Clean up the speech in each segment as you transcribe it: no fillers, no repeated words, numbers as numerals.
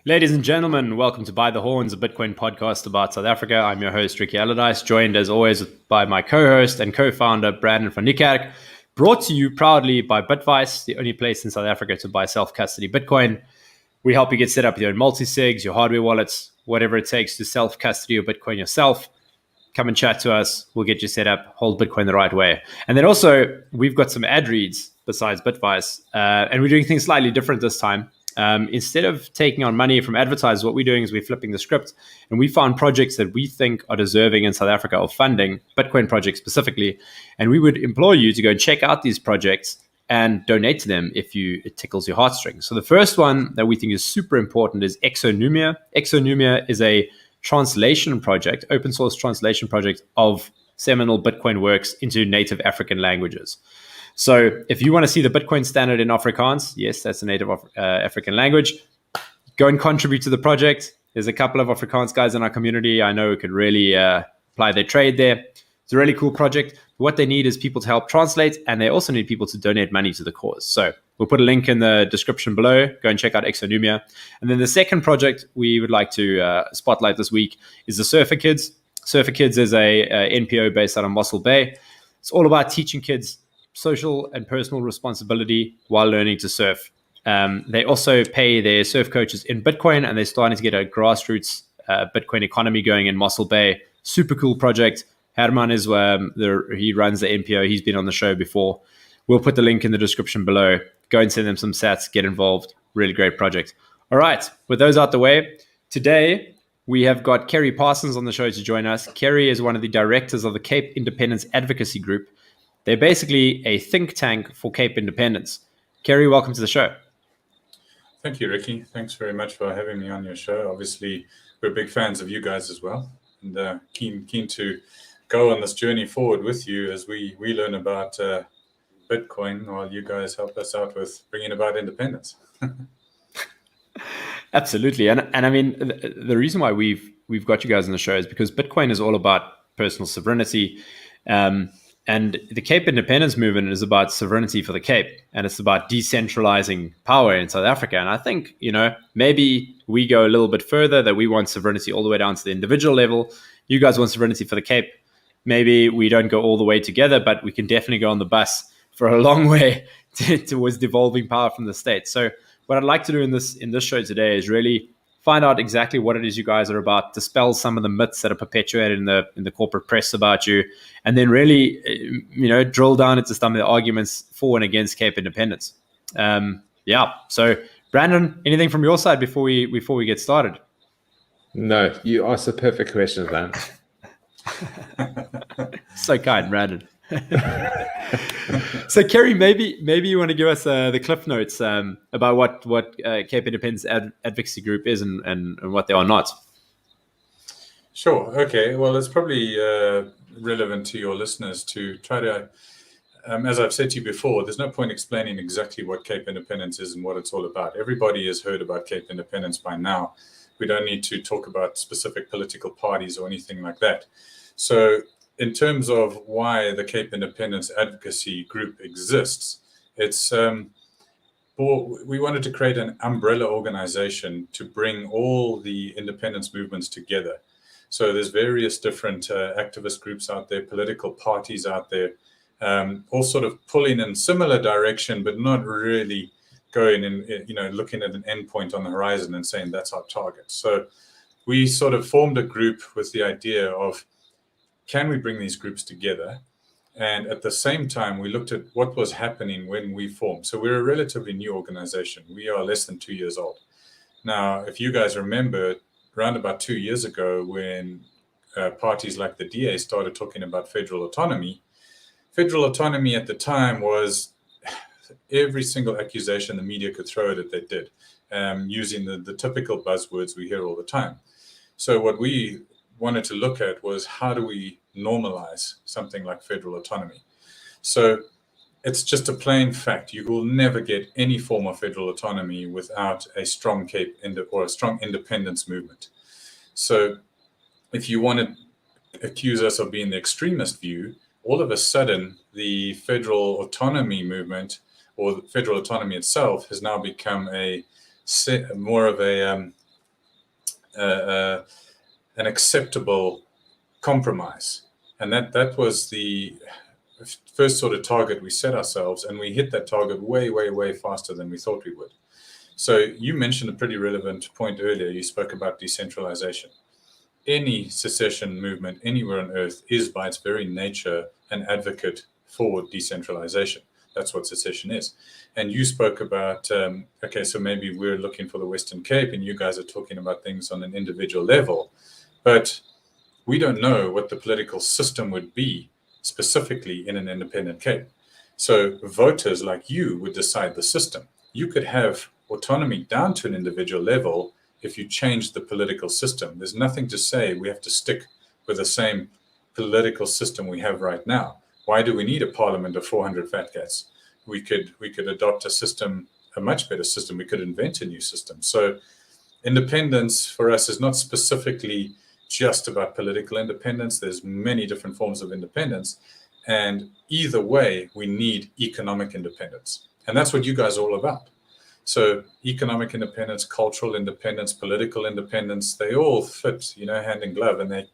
Ladies and gentlemen, welcome to By the Horns, a Bitcoin podcast about South Africa. I'm your host, Ricky Allardyce, joined as always by my co-host and co-founder, Brandon van Niekerk, brought to you proudly by Bitvice, the only place in South Africa to buy self-custody Bitcoin. We help you get set up with your own multi-sigs, your hardware wallets, whatever it takes to self-custody your Bitcoin yourself. Come and chat to us. We'll get you set up. Hold Bitcoin the right way. And then also, we've got some ad reads besides Bitvice, and we're doing things slightly different this time. Instead of taking on money from advertisers, what we're doing is we're flipping the script, and we found projects that we think are deserving in South Africa of funding, Bitcoin projects specifically. And we would implore you to go and check out these projects and donate to them if it tickles your heartstrings. So the first one that we think is super important is Exonumia. Exonumia is a translation project, open source translation project of seminal Bitcoin works into native African languages. So if you want to see the Bitcoin standard in Afrikaans, yes, that's a native African language, go and contribute to the project. There's a couple of Afrikaans guys in our community I know who could really apply their trade there. It's a really cool project. What they need is people to help translate, and they also need people to donate money to the cause. So we'll put a link in the description below. Go and check out Exonumia. And then the second project we would like to spotlight this week is the Surfer Kids. Surfer Kids is a NPO based out of Mossel Bay. It's all about teaching kids social and personal responsibility while learning to surf. They also pay their surf coaches in Bitcoin, and they're starting to get a grassroots Bitcoin economy going in Mossel Bay. Super cool project. Herman is he runs the NPO. He's been on the show before. We'll put the link in the description below. Go and send them some sats. Get involved. Really great project. All right. With those out the way, today we have got Kerry Parsons on the show to join us. Kerry is one of the directors of the Cape Independence Advocacy Group. They're basically a think tank for Cape independence. Kerry, welcome to the show. Thank you, Ricky. Thanks very much for having me on your show. Obviously, we're big fans of you guys as well, and keen to go on this journey forward with you as we learn about Bitcoin while you guys help us out with bringing about independence. Absolutely, and I mean the reason why we've got you guys on the show is because Bitcoin is all about personal sovereignty. And the Cape Independence Movement is about sovereignty for the Cape, and it's about decentralizing power in South Africa. And I think, maybe we go a little bit further, that we want sovereignty all the way down to the individual level. You guys want sovereignty for the Cape. Maybe we don't go all the way together, but we can definitely go on the bus for a long way towards devolving power from the state. So what I'd like to do in this show today is really find out exactly what it is you guys are about, dispel some of the myths that are perpetuated in the corporate press about you, and then really, drill down into some of the arguments for and against Cape independence. So Brandon, anything from your side before we get started? No, you asked the perfect questions, man. So kind, Brandon. So Kerry, maybe you want to give us the cliff notes about what Cape Independence Advocacy Group is and what they are not. Sure. Okay. Well, it's probably relevant to your listeners to try to, as I've said to you before, there's no point explaining exactly what Cape Independence is and what it's all about. Everybody has heard about Cape Independence by now. We don't need to talk about specific political parties or anything like that. So in terms of why the Cape Independence Advocacy Group exists, it's we wanted to create an umbrella organization to bring all the independence movements together. So there's various different activist groups out there, political parties out there, all sort of pulling in similar direction, but not really going and looking at an endpoint on the horizon and saying that's our target. So we sort of formed a group with the idea of, can we bring these groups together? And at the same time, we looked at what was happening when we formed. So we're a relatively new organization. We are less than 2 years old. Now, if you guys remember, around about 2 years ago, when parties like the DA started talking about federal autonomy at the time was every single accusation the media could throw at it, they did, using the typical buzzwords we hear all the time. So what we wanted to look at was, how do we normalize something like federal autonomy? So it's just a plain fact. You will never get any form of federal autonomy without a strong or a strong independence movement. So if you want to accuse us of being the extremist view, all of a sudden the federal autonomy movement, or the federal autonomy itself, has now become more of a an acceptable compromise. And that was the first sort of target we set ourselves, and we hit that target way, way, way faster than we thought we would. So you mentioned a pretty relevant point earlier. You spoke about decentralization. Any secession movement anywhere on earth is by its very nature an advocate for decentralization. That's what secession is. And you spoke about, okay, so maybe we're looking for the Western Cape and you guys are talking about things on an individual level, but we don't know what the political system would be specifically in an independent Cape. So voters like you would decide the system. You could have autonomy down to an individual level if you change the political system. There's nothing to say we have to stick with the same political system we have right now. Why do we need a parliament of 400 fat cats? We could adopt a system, a much better system. We could invent a new system. So independence for us is not specifically just about political independence. There's many different forms of independence. And either way, we need economic independence. And that's what you guys are all about. So economic independence, cultural independence, political independence, they all fit, hand in glove, and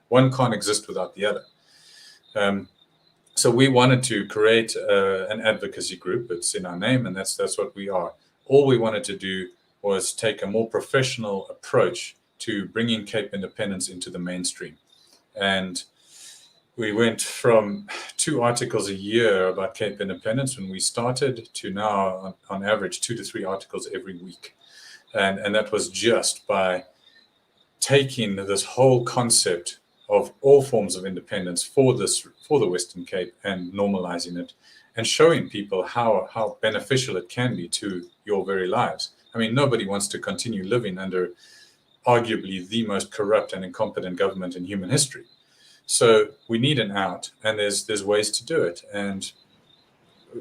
one can't exist without the other. So we wanted to create an advocacy group. It's in our name, and that's what we are. All we wanted to do was take a more professional approach to bringing Cape Independence into the mainstream. And we went from 2 articles a year about Cape Independence when we started to now, on average, 2 to 3 articles every week. And that was just by taking this whole concept of all forms of independence for the Western Cape and normalizing it and showing people how beneficial it can be to your very lives. I mean, nobody wants to continue living under arguably the most corrupt and incompetent government in human history. So we need an out, and there's ways to do it. And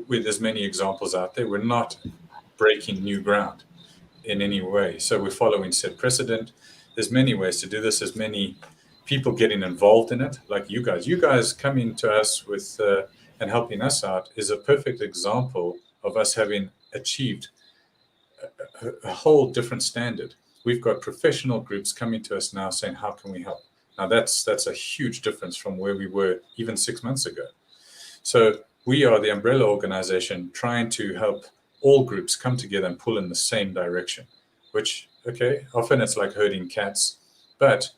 there's many examples out there. We're not breaking new ground in any way. So we're following set precedent. There's many ways to do this. There's many people getting involved in it, like you guys. You guys coming to us with and helping us out is a perfect example of us having achieved a whole different standard. We've got professional groups coming to us now saying, how can we help? Now, that's a huge difference from where we were even 6 months ago. So we are the umbrella organization trying to help all groups come together and pull in the same direction, which, okay, often it's like herding cats. But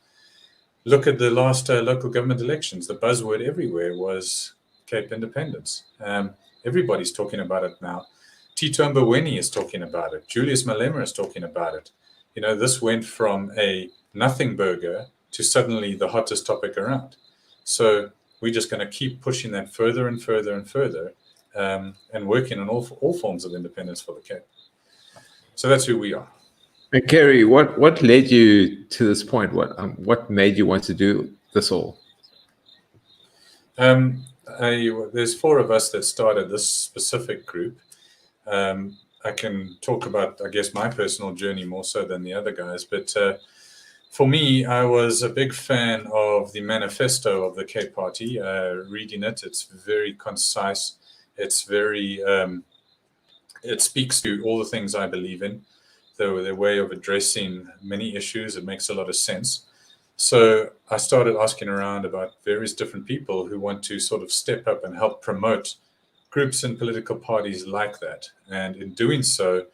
look at the last local government elections. The buzzword everywhere was Cape Independence. Everybody's talking about it now. Tito Mboweni is talking about it. Julius Malema is talking about it. This went from a nothing burger to suddenly the hottest topic around. So we're just going to keep pushing that further and further and further, and working on all forms of independence for the Cape. So that's who we are. And Kerry, what led you to this point? What made you want to do this all? There's 4 of us that started this specific group. I can talk about, I guess, my personal journey more so than the other guys. But for me, I was a big fan of the manifesto of the Cape Party. Reading it, it's very concise. It's very, it speaks to all the things I believe in. Their way of addressing many issues, it makes a lot of sense. So I started asking around about various different people who want to sort of step up and help promote groups and political parties like that. And in doing so,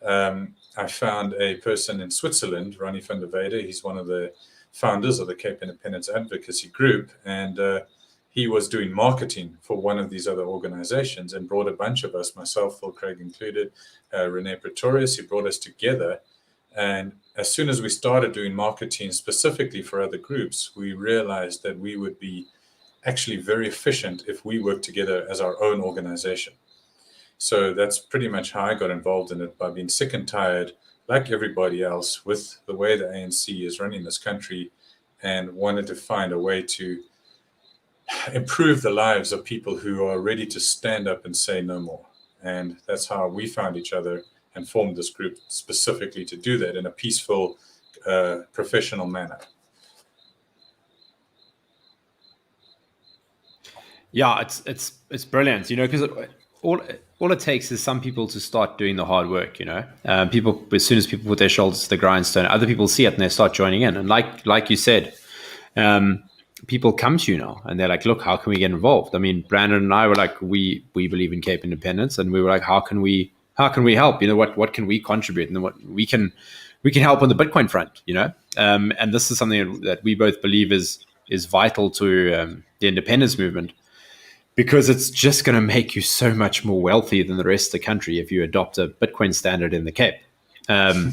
I found a person in Switzerland, Ronnie van der Weyde. He's one of the founders of the Cape Independence Advocacy Group. And he was doing marketing for one of these other organizations and brought a bunch of us, myself, Phil Craig included, Rene Pretorius. He brought us together. And as soon as we started doing marketing specifically for other groups, we realized that we would be actually very efficient if we worked together as our own organization. So that's pretty much how I got involved in it, by being sick and tired, like everybody else, with the way the ANC is running this country, and wanted to find a way to improve the lives of people who are ready to stand up and say no more. And that's how we found each other and formed this group specifically to do that in a peaceful, professional manner. Yeah, it's brilliant, because all it takes is some people to start doing the hard work. People, as soon as people put their shoulders to the grindstone, other people see it and they start joining in. And like you said, people come to you now and they're like, look, how can we get involved? I mean, Brandon and I were like, we believe in Cape Independence, and we were like, how can we help? What can we contribute? And what we can help on the Bitcoin front, and this is something that we both believe is vital to the independence movement, because it's just going to make you so much more wealthy than the rest of the country if you adopt a Bitcoin standard in the Cape. And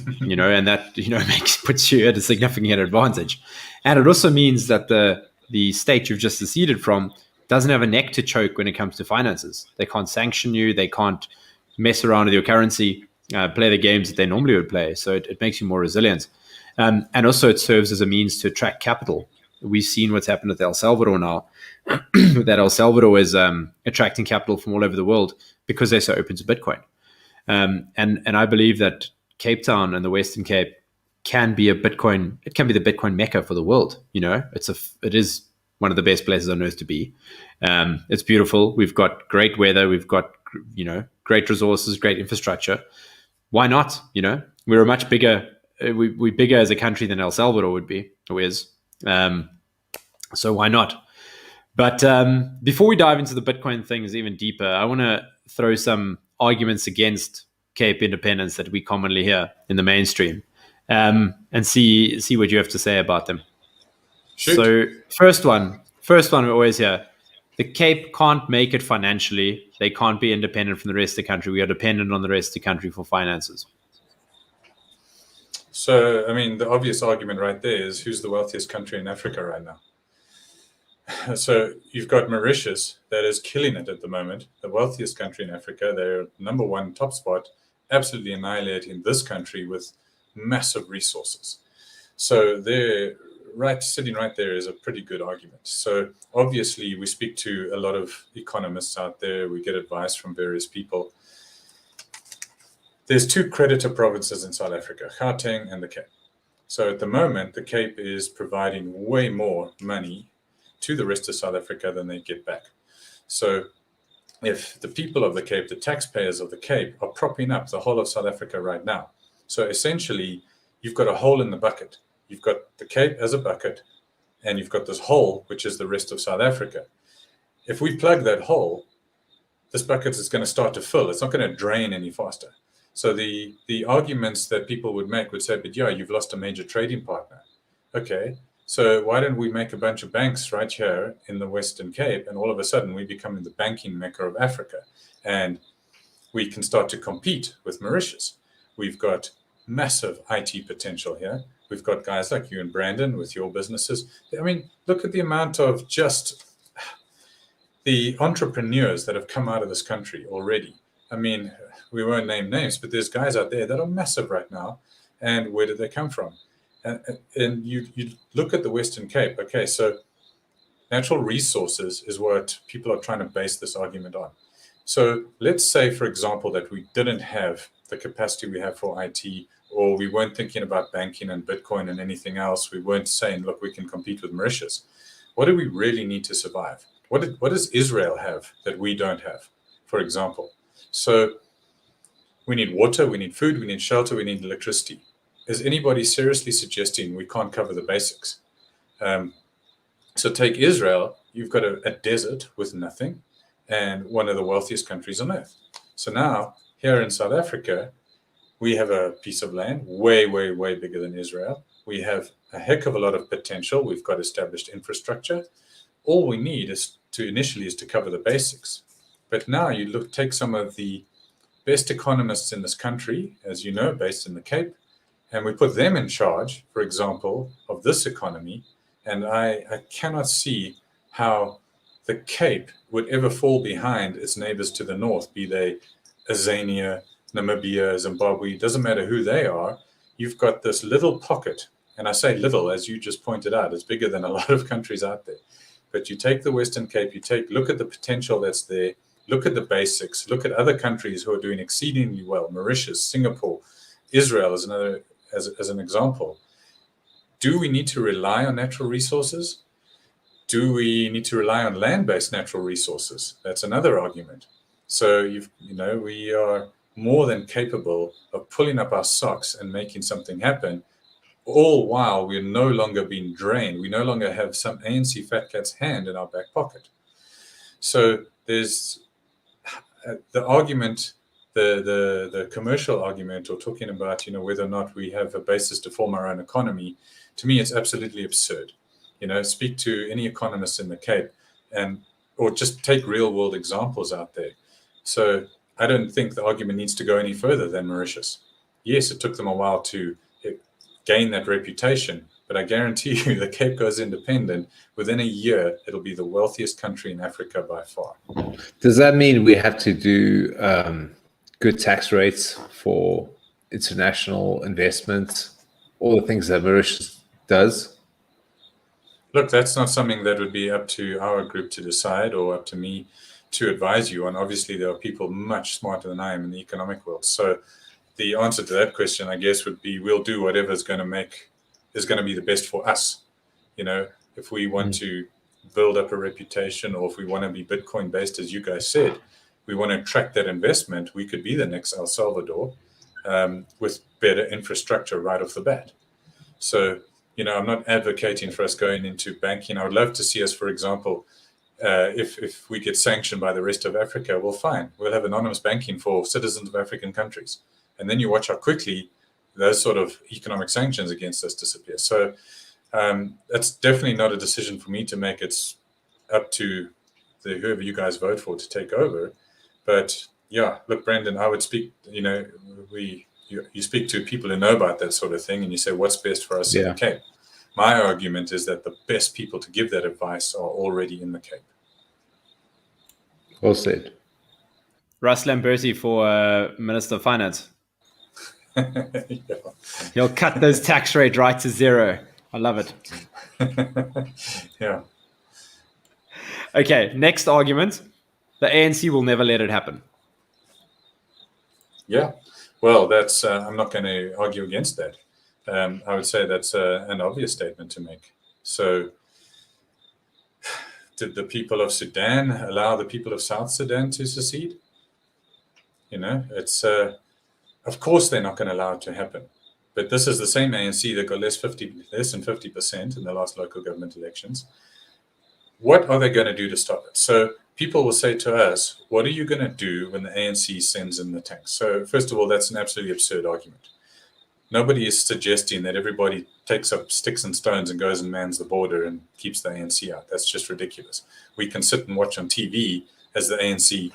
that puts you at a significant advantage. And it also means that the state you've just seceded from doesn't have a neck to choke when it comes to finances. They can't sanction you. They can't mess around with your currency, play the games that they normally would play. So it makes you more resilient. And also it serves as a means to attract capital. We've seen what's happened with El Salvador now, that El Salvador is attracting capital from all over the world because they're so open to Bitcoin. And I believe that Cape Town and the Western Cape can be the Bitcoin mecca for the world. It is one of the best places on earth to be. It's beautiful. We've got great weather. We've got, great resources, great infrastructure. Why not? We're a much bigger, we're bigger as a country than El Salvador would be, or is. So why not? But before we dive into the Bitcoin things even deeper, I want to throw some arguments against Cape Independence that we commonly hear in the mainstream, and see what you have to say about them. Shoot. So first one we always hear: the Cape can't make it financially. They can't be independent from the rest of the country. We are dependent on the rest of the country for finances. So, I mean, the obvious argument right there is, who's the wealthiest country in Africa right now? So you've got Mauritius that is killing it at the moment, the wealthiest country in Africa. They're number one, top spot, absolutely annihilating this country with massive resources. So they're sitting right there is a pretty good argument. So obviously we speak to a lot of economists out there. We get advice from various people. There's two creditor provinces in South Africa, Gauteng and the Cape. So at the moment, the Cape is providing way more money to the rest of South Africa than they get back. So if the people of the Cape, the taxpayers of the Cape, are propping up the whole of South Africa right now. So essentially, you've got a hole in the bucket. You've got the Cape as a bucket, and you've got this hole, which is the rest of South Africa. If we plug that hole, this bucket is going to start to fill. It's not going to drain any faster. So the arguments that people would make would say, but yeah, you've lost a major trading partner. Okay, so why don't we make a bunch of banks right here in the Western Cape, and all of a sudden we become the banking mecca of Africa, and we can start to compete with Mauritius. We've got massive IT potential here. We've got guys like you and Brandon with your businesses. I mean, look at the amount of just the entrepreneurs that have come out of this country already. I mean, we won't name names, but there's guys out there that are massive right now. And where did they come from? And you look at the Western Cape. Okay, so natural resources is what people are trying to base this argument on. So let's say, for example, that we didn't have the capacity we have for IT, or we weren't thinking about banking and Bitcoin and anything else. We weren't saying, look, we can compete with Mauritius. What do we really need to survive? What does Israel have that we don't have, for example? So we need water, we need food, we need shelter, we need electricity. Is anybody seriously suggesting we can't cover the basics? So take Israel, you've got a desert with nothing and one of the wealthiest countries on earth. So now, here in South Africa, we have a piece of land way, way, way bigger than Israel. We have a heck of a lot of potential. We've got established infrastructure. All we need is to cover the basics. But now you take some of the best economists in this country, as you know, based in the Cape, and we put them in charge, for example, of this economy. And I cannot see how the Cape would ever fall behind its neighbors to the north, be they Azania, Namibia, Zimbabwe, doesn't matter who they are. You've got this little pocket, and I say little, as you just pointed out, it's bigger than a lot of countries out there. But you take the Western Cape, look at the potential that's there, look at the basics, look at other countries who are doing exceedingly well, Mauritius, Singapore, Israel is another, as an example. Do we need to rely on natural resources? Do we need to rely on land-based natural resources? That's another argument. So we are more than capable of pulling up our socks and making something happen, all while we're no longer being drained. We no longer have some ANC fat cat's hand in our back pocket. So there's the argument, the commercial argument, or talking about whether or not we have a basis to form our own economy. To me, it's absolutely absurd. Speak to any economists in the Cape, or just take real world examples out there. So I don't think the argument needs to go any further than Mauritius. Yes, it took them a while to gain that reputation, but I guarantee you the Cape goes independent. Within a year, it'll be the wealthiest country in Africa by far. Does that mean we have to do good tax rates for international investments, all the things that Mauritius does? Look, that's not something that would be up to our group to decide or up to me to advise you on. Obviously, there are people much smarter than I am in the economic world. So the answer to that question, I guess, would be we'll do whatever is going to be the best for us. If we want to build up a reputation, or if we want to be Bitcoin based, as you guys said, we want to attract that investment, we could be the next El Salvador with better infrastructure right off the bat. So, I'm not advocating for us going into banking. I would love to see us, for example, if we get sanctioned by the rest of Africa, well, fine. We'll have anonymous banking for citizens of African countries. And then you watch how quickly those sort of economic sanctions against us disappear. So that's definitely not a decision for me to make. It's up to whoever you guys vote for to take over. But yeah, look, Brandon, I would speak, you speak to people who know about that sort of thing, and you say, what's best for us in the Cape? My argument is that the best people to give that advice are already in the Cape. Well said. Russ Lamberti for Minister of Finance. Yeah. He'll cut those tax rate right to zero. I love it. Yeah. Okay, next argument. The ANC will never let it happen. Yeah. Well, that's I'm not going to argue against that. I would say that's an obvious statement to make. So did the people of Sudan allow the people of South Sudan to secede? It's of course they're not going to allow it to happen. But this is the same ANC that got less than 50% in the last local government elections. What are they going to do to stop it? So people will say to us, what are you going to do when the ANC sends in the tanks? So first of all, that's an absolutely absurd argument. Nobody is suggesting that everybody takes up sticks and stones and goes and mans the border and keeps the ANC out. That's just ridiculous. We can sit and watch on TV as the ANC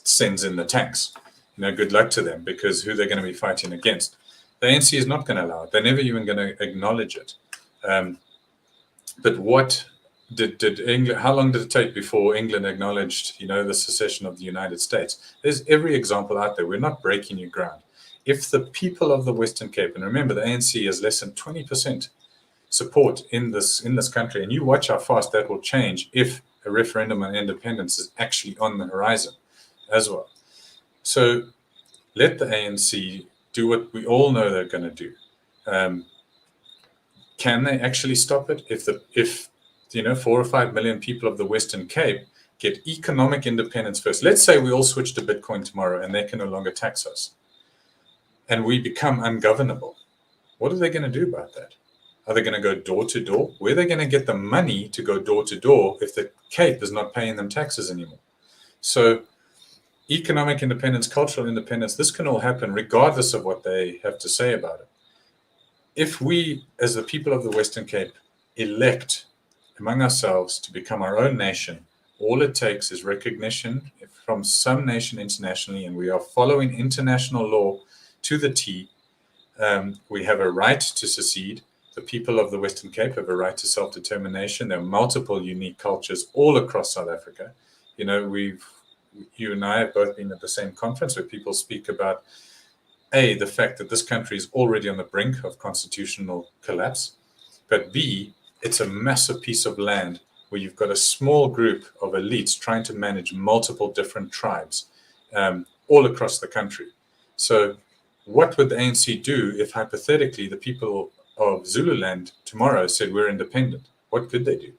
sends in the tanks. Good luck to them, because who they're going to be fighting against. The ANC is not going to allow it. They're never even going to acknowledge it. But what did England? How long did it take before England acknowledged, the secession of the United States? There's every example out there. We're not breaking new ground. If the people of the Western Cape, and remember, the ANC has less than 20% support in this country, and you watch how fast that will change if a referendum on independence is actually on the horizon as well. So let the ANC do what we all know they're going to do. Can they actually stop it? If 4 or 5 million people of the Western Cape get economic independence first, let's say we all switch to Bitcoin tomorrow and they can no longer tax us, and we become ungovernable, what are they going to do about that? Are they going to go door to door? Where are they going to get the money to go door to door if the Cape is not paying them taxes anymore? So economic independence, cultural independence, this can all happen regardless of what they have to say about it. If we, as the people of the Western Cape, elect among ourselves to become our own nation, all it takes is recognition from some nation internationally, and we are following international law to the T. We have a right to secede. The people of the Western Cape have a right to self-determination. There are multiple unique cultures all across South Africa. You and I have both been at the same conference where people speak about, A, the fact that this country is already on the brink of constitutional collapse, but B, it's a massive piece of land where you've got a small group of elites trying to manage multiple different tribes all across the country. So what would the ANC do if hypothetically the people of Zululand tomorrow said we're independent? What could they do?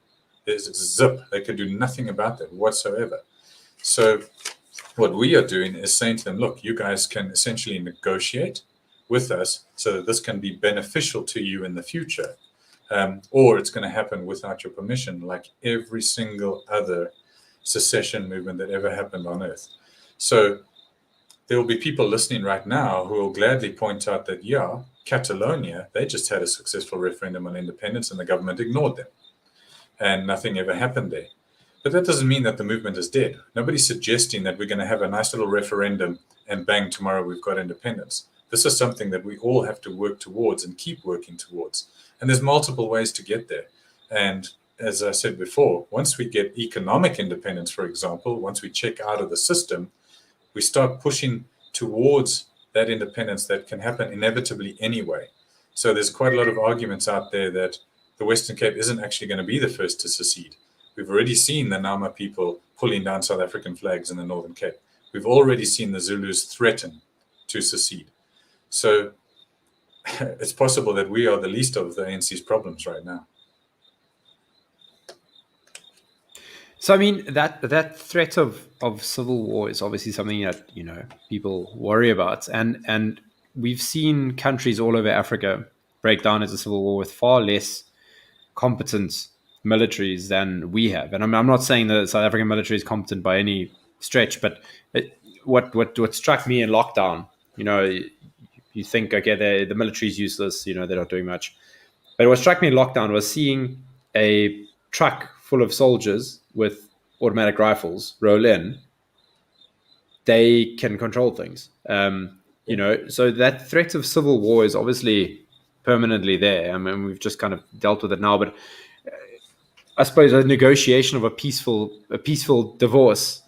There's zip. They could do nothing about that whatsoever. So What we are doing is saying to them, look, you guys can essentially negotiate with us so that this can be beneficial to you in the future. Or it's going to happen without your permission, like every single other secession movement that ever happened on Earth. So there will be people listening right now who will gladly point out that, yeah, Catalonia, they just had a successful referendum on independence and the government ignored them. And nothing ever happened there. But that doesn't mean that the movement is dead. Nobody's suggesting that we're going to have a nice little referendum and bang, tomorrow we've got independence. This is something that we all have to work towards and keep working towards. And there's multiple ways to get there. And as I said before, once we get economic independence, for example, once we check out of the system, we start pushing towards that independence that can happen inevitably anyway. So there's quite a lot of arguments out there that the Western Cape isn't actually going to be the first to secede. We've already seen the Nama people pulling down South African flags in the Northern Cape. We've already seen the Zulus threaten to secede. So it's possible that we are the least of the ANC's problems right now. So I mean that threat of civil war is obviously something that people worry about, and we've seen countries all over Africa break down as a civil war with far less competent militaries than we have. And I'm not saying that the South African military is competent by any stretch, but what struck me in lockdown, you think, okay, the military is useless, they're not doing much. But what struck me in lockdown was seeing a truck full of soldiers with automatic rifles roll in. They can control things. So that threat of civil war is obviously permanently there. I mean, we've just kind of dealt with it now, but I suppose a negotiation of a peaceful divorce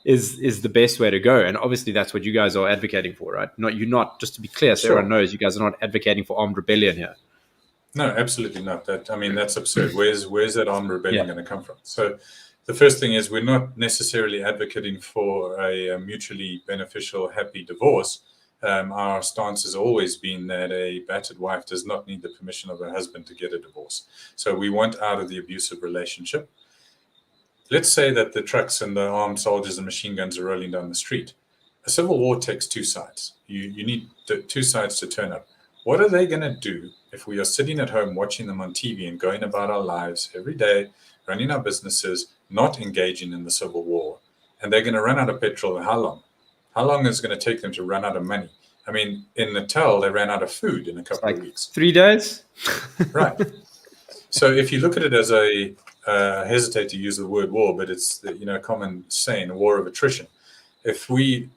is the best way to go. And obviously that's what you guys are advocating for, right? Not just to be clear, so everyone knows, you guys are not advocating for armed rebellion here. No, absolutely not. That's absurd. Where's that armed rebellion going to come from? So the first thing is, we're not necessarily advocating for a mutually beneficial, happy divorce. Our stance has always been that a battered wife does not need the permission of her husband to get a divorce. So we want out of the abusive relationship. Let's say that the trucks and the armed soldiers and machine guns are rolling down the street. A civil war takes two sides. You need two sides to turn up. What are they going to do if we are sitting at home watching them on TV and going about our lives every day, running our businesses, not engaging in the civil war? And they're going to run out of petrol. How long? How long is it going to take them to run out of money? I mean, in Natal, they ran out of food in a couple of weeks. 3 days? Right. So if you look at it as I hesitate to use the word war, but it's common saying, a war of attrition. If we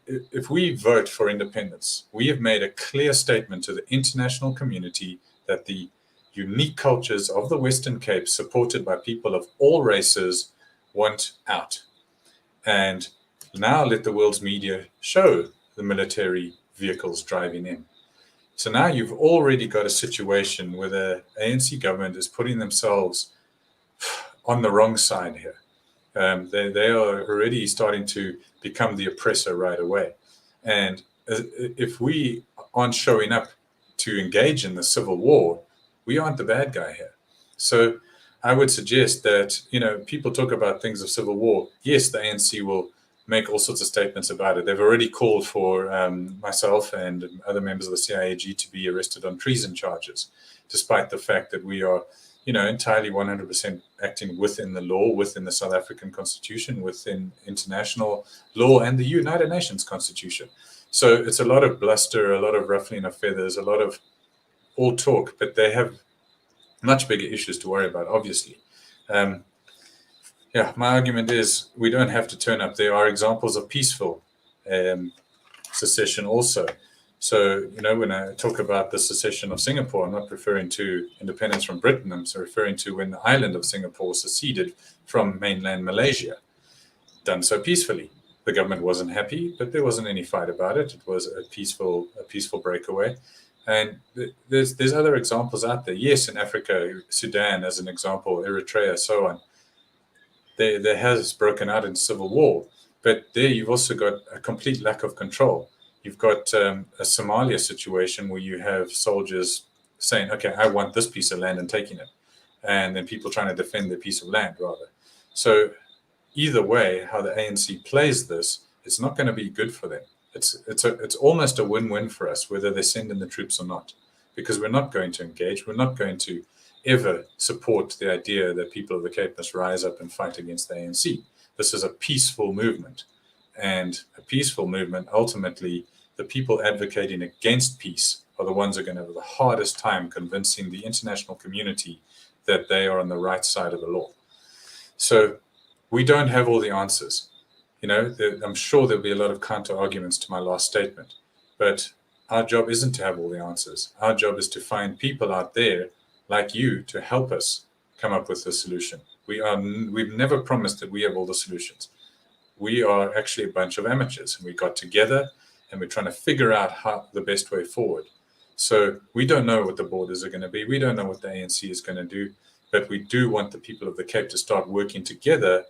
vote for independence, we have made a clear statement to the international community that the unique cultures of the Western Cape, supported by people of all races, want out. And now let the world's media show the military vehicles driving in. So now you've already got a situation where the ANC government is putting themselves on the wrong side here. They are already starting to become the oppressor right away. And if we aren't showing up to engage in the civil war, we aren't the bad guy here. So I would suggest that, people talk about things of civil war. Yes, the ANC will make all sorts of statements about it. They've already called for myself and other members of the CIAG to be arrested on treason charges, despite the fact that we are, entirely 100% acting within the law, within the South African Constitution, within international law and the United Nations Constitution. So it's a lot of bluster, a lot of ruffling of feathers, a lot of all talk, but they have much bigger issues to worry about, obviously. My argument is we don't have to turn up. There are examples of peaceful secession also. So, when I talk about the secession of Singapore, I'm not referring to independence from Britain. I'm referring to when the island of Singapore seceded from mainland Malaysia, done so peacefully. The government wasn't happy, but there wasn't any fight about it. It was a peaceful breakaway. And there's other examples out there. Yes, in Africa, Sudan as an example, Eritrea, so on. There has broken out in civil war, but there you've also got a complete lack of control. You've got a Somalia situation where you have soldiers saying, okay, I want this piece of land and taking it. And then people trying to defend their piece of land, rather. So either way, how the ANC plays this it's not going to be good for them. It's almost a win-win for us, whether they send in the troops or not, because we're not going to engage. We're not going to ever support the idea that people of the Cape must rise up and fight against the ANC. This is a peaceful movement, and a peaceful movement, ultimately, the people advocating against peace are the ones who are going to have the hardest time convincing the international community that they are on the right side of the law. So we don't have all the answers. I'm sure there'll be a lot of counter arguments to my last statement, but our job isn't to have all the answers. Our job is to find people out there like you to help us come up with a solution. We've never promised that we have all the solutions. We are actually a bunch of amateurs, and we got together and we're trying to figure out how the best way forward. So we don't know what the borders are going to be. We don't know what the ANC is going to do, but we do want the people of the Cape to start working together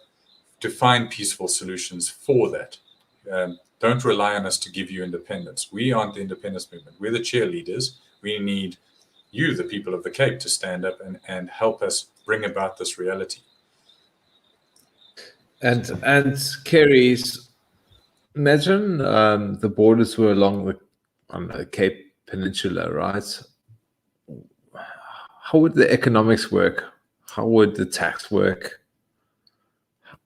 to find peaceful solutions for that. Don't rely on us to give you independence. We aren't the independence movement. We're the cheerleaders. We need you, the people of the Cape, to stand up and help us bring about this reality. And Kerry's, imagine the borders were along the Cape Peninsula, right? How would the economics work? How would the tax work?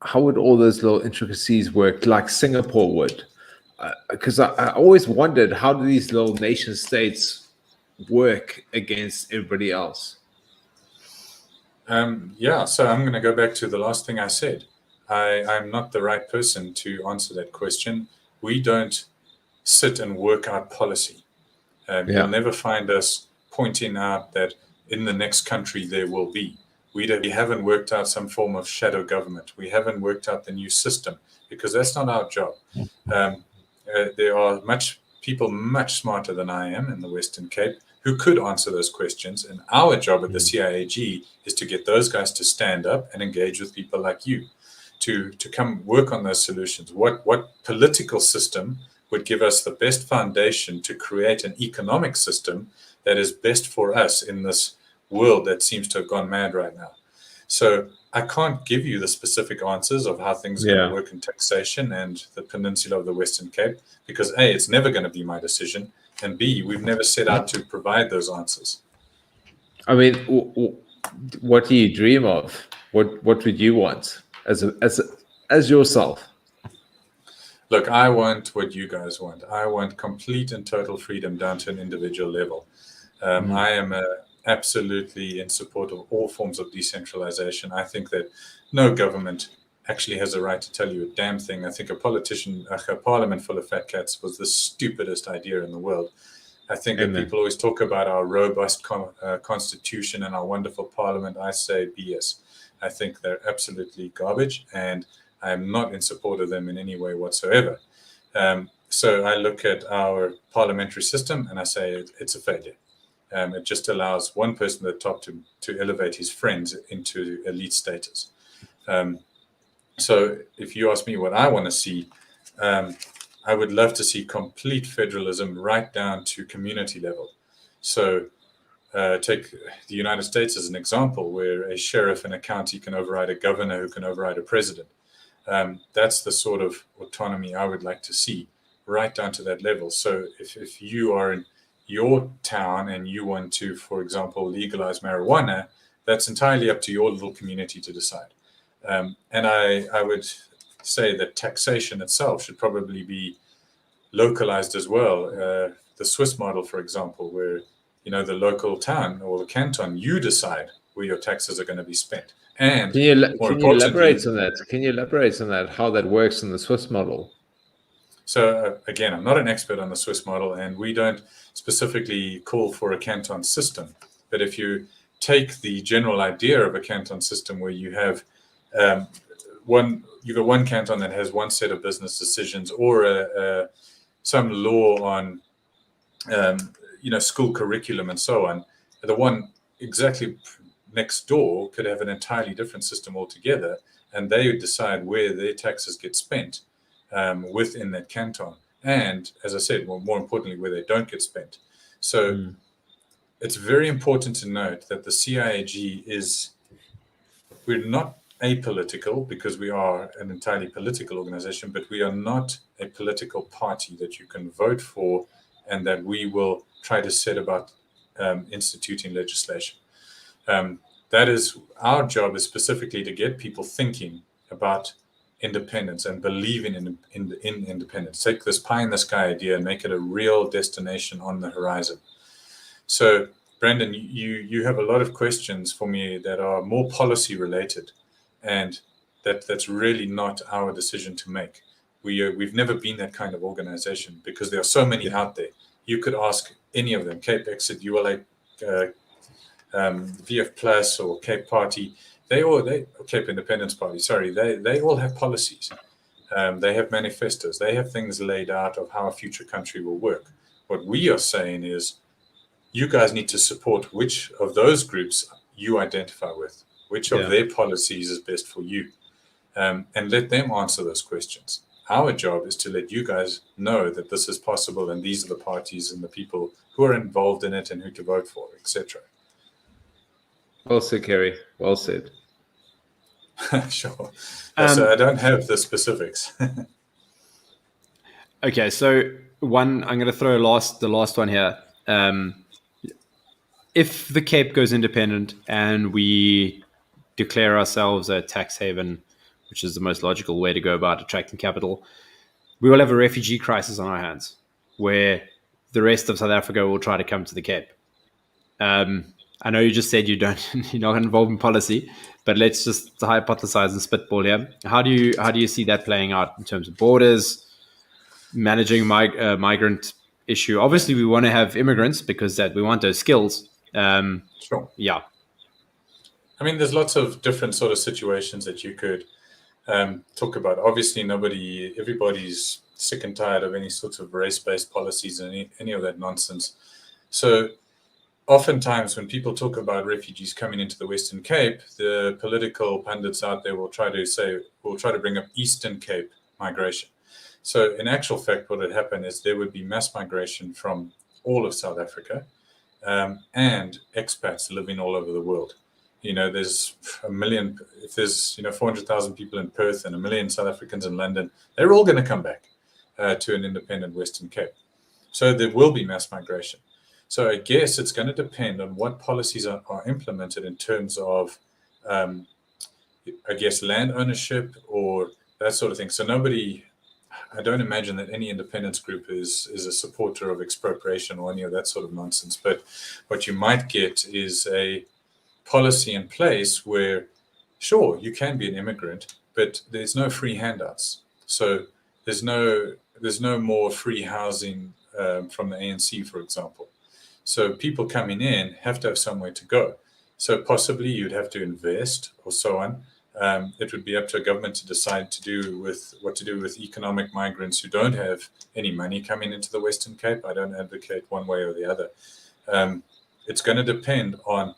How would all those little intricacies work like Singapore would? Because I always wondered, how do these little nation states work against everybody else? So I'm going to go back to the last thing I said. I'm not the right person to answer that question. We don't sit and work out policy. You'll never find us pointing out that in the next country there will be. We haven't worked out some form of shadow government. We haven't worked out the new system, because that's not our job. There are people much smarter than I am in the Western Cape who could answer those questions. And our job at the CIAG is to get those guys to stand up and engage with people like you to come work on those solutions. What political system would give us the best foundation to create an economic system that is best for us in this world that seems to have gone mad right now? So I can't give you the specific answers of how things are going to work in taxation and the peninsula of the Western Cape, because A, it's never going to be my decision, and B, we've never set out to provide those answers. I mean, what do you dream of? What would you want as yourself? Look, I want what you guys want. I want complete and total freedom down to an individual level. I am absolutely in support of all forms of decentralization. I think that no government actually has a right to tell you a damn thing. I think a parliament full of fat cats was the stupidest idea in the world. I think that people always talk about our robust constitution and our wonderful parliament. I say BS. I think they're absolutely garbage, and I'm not in support of them in any way whatsoever. So I look at our parliamentary system and I say it's a failure. It just allows one person at the top to elevate his friends into elite status. So if you ask me what I want to see, I would love to see complete federalism right down to community level. So take the United States as an example, where a sheriff in a county can override a governor who can override a president. That's the sort of autonomy I would like to see, right down to that level. So if you are in your town and you want to, for example, legalize marijuana, that's entirely up to your little community to decide. And I would say that taxation itself should probably be localized as well. The Swiss model, for example, where the local town or the canton, you decide where your taxes are going to be spent. And can you elaborate on that? Can you elaborate on that? How that works in the Swiss model? So again, I'm not an expert on the Swiss model, and we don't specifically call for a canton system. But if you take the general idea of a canton system, where you have you've got one canton that has one set of business decisions, or some law on school curriculum and so on, the one exactly next door could have an entirely different system altogether, and they would decide where their taxes get spent within that canton. And as I said, more importantly, where they don't get spent. So it's very important to note that the CIAG we're not apolitical because we are an entirely political organization, but we are not a political party that you can vote for and that we will try to set about instituting legislation. That is our job, is specifically to get people thinking about independence and believing in independence. Take this pie in the sky idea and make it a real destination on the horizon. So, Brandon, you have a lot of questions for me that are more policy related, and that's really not our decision to make. We've never been that kind of organization because there are so many out there. You could ask any of them, Cape Exit, ULA, VF Plus, or Cape Party. Cape Independence Party. Sorry, they all have policies. They have manifestos. They have things laid out of how a future country will work. What we are saying is, you guys need to support which of those groups you identify with, which of their policies is best for you, and let them answer those questions. Our job is to let you guys know that this is possible, and these are the parties and the people who are involved in it and who to vote for, etc. Well said, Kerry. Well said. Sure. So I don't have the specifics. Okay, so I'm going to throw the last one here. If the Cape goes independent and we declare ourselves a tax haven, which is the most logical way to go about attracting capital, we will have a refugee crisis on our hands where the rest of South Africa will try to come to the Cape. I know you just said you're not involved in policy, but let's just hypothesize and spitball here. How do you see that playing out in terms of borders, managing migrant issue? Obviously, we want to have immigrants because we want those skills. Sure. Yeah. I mean, there's lots of different sort of situations that you could talk about. Obviously, everybody's sick and tired of any sorts of race-based policies and any of that nonsense. So oftentimes when people talk about refugees coming into the Western Cape, the political pundits out there will try to bring up Eastern Cape migration. So in actual fact, what would happen is there would be mass migration from all of South Africa, and expats living all over the world. There's a million, if there's 400,000 people in Perth and 1 million South Africans in London, they're all going to come back to an independent Western Cape. So there will be mass migration. So I guess it's going to depend on what policies are implemented in terms of, land ownership or that sort of thing. So I don't imagine that any independence group is a supporter of expropriation or any of that sort of nonsense. But what you might get is a policy in place where, sure, you can be an immigrant, but there's no free handouts. So there's no more free housing from the ANC, for example. So people coming in have to have somewhere to go. So possibly you'd have to invest or so on. It would be up to a government to decide what to do with economic migrants who don't have any money coming into the Western Cape. I don't advocate one way or the other. It's going to depend on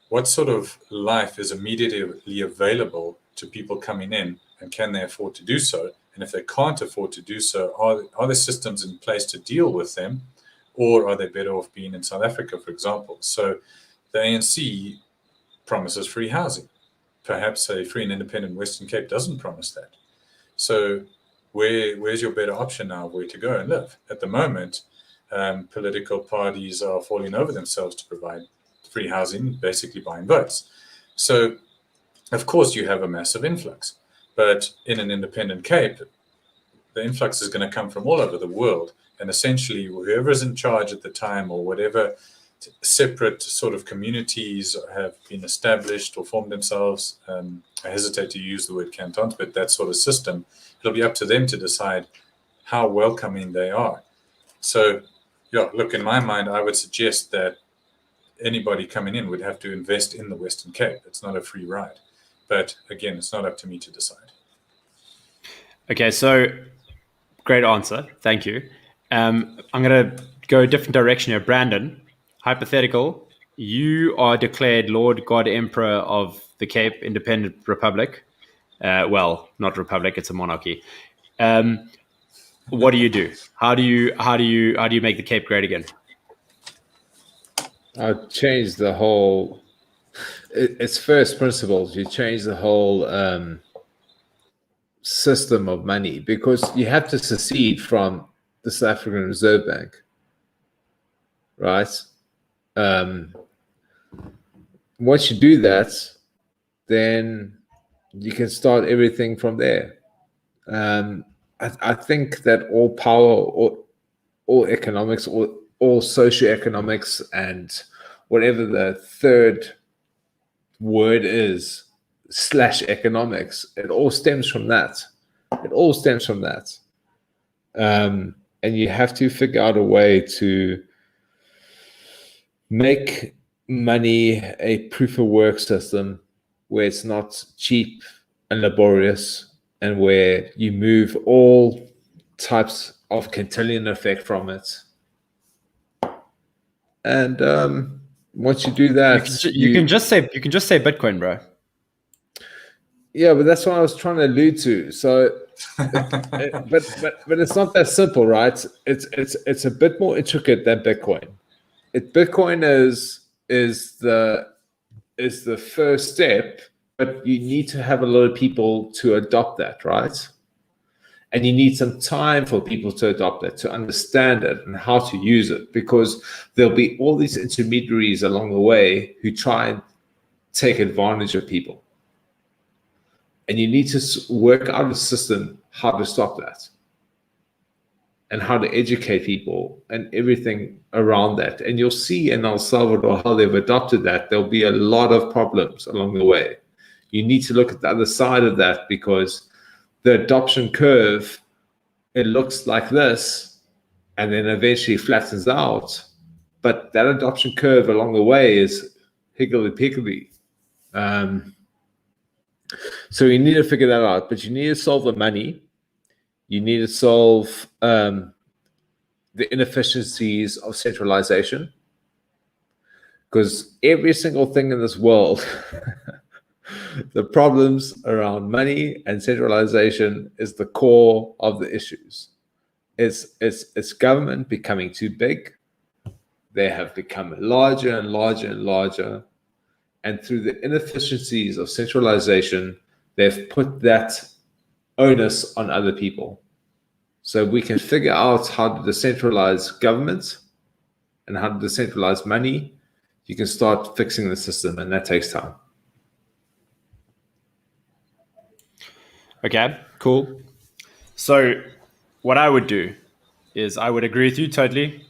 what sort of life is immediately available to people coming in, and can they afford to do so? And if they can't afford to do so, are there systems in place to deal with them, or are they better off being in South Africa, for example? So the ANC promises free housing. Perhaps a free and independent Western Cape doesn't promise that. So where's your better option now of where to go and live? At the moment, political parties are falling over themselves to provide free housing, basically buying votes. So, of course, you have a massive influx. But in an independent Cape, the influx is going to come from all over the world. And essentially, whoever is in charge at the time, or whatever separate sort of communities have been established or formed themselves, I hesitate to use the word cantons, but that sort of system, it'll be up to them to decide how welcoming they are. So, yeah, look, in my mind, I would suggest that anybody coming in would have to invest in the Western Cape. It's not a free ride. But again, it's not up to me to decide. Okay, so great answer. Thank you. I'm going to go a different direction here. Brandon, hypothetical, you are declared Lord God Emperor of the Cape Independent Republic. Well, not republic, it's a monarchy. What do you do? How do you make the Cape great again? I'd change the whole it's first principles. You change the whole system of money, because you have to secede from the South African Reserve Bank, right? Once you do that, then you can start everything from there. I think that all power, all economics, all socioeconomics, and whatever the third word is, / economics, it all stems from that. It all stems from that. And you have to figure out a way to make money a proof of work system where it's not cheap and laborious, and where you move all types of quintillion effect from it. And once you do that, you can just say Bitcoin, bro. Yeah, but that's what I was trying to allude to. So, but it's not that simple, right? It's a bit more intricate than Bitcoin. Bitcoin is the first step, but you need to have a lot of people to adopt that, right? And you need some time for people to adopt it, to understand it and how to use it, because there'll be all these intermediaries along the way who try and take advantage of people. And you need to work out a system how to stop that, and how to educate people and everything around that. And you'll see in El Salvador how they've adopted that. There'll be a lot of problems along the way. You need to look at the other side of that, because the adoption curve, it looks like this, and then eventually flattens out. But that adoption curve along the way is higgledy-piggledy. So you need to figure that out. But you need to solve the money. You need to solve the inefficiencies of centralization. Because every single thing in this world, the problems around money and centralization is the core of the issues. It's government becoming too big. They have become larger and larger and larger. And through the inefficiencies of centralization, they've put that onus on other people. So we can figure out how to decentralize government and how to decentralize money. You can start fixing the system, and that takes time. Okay, cool. So what I would do is I would agree with you totally.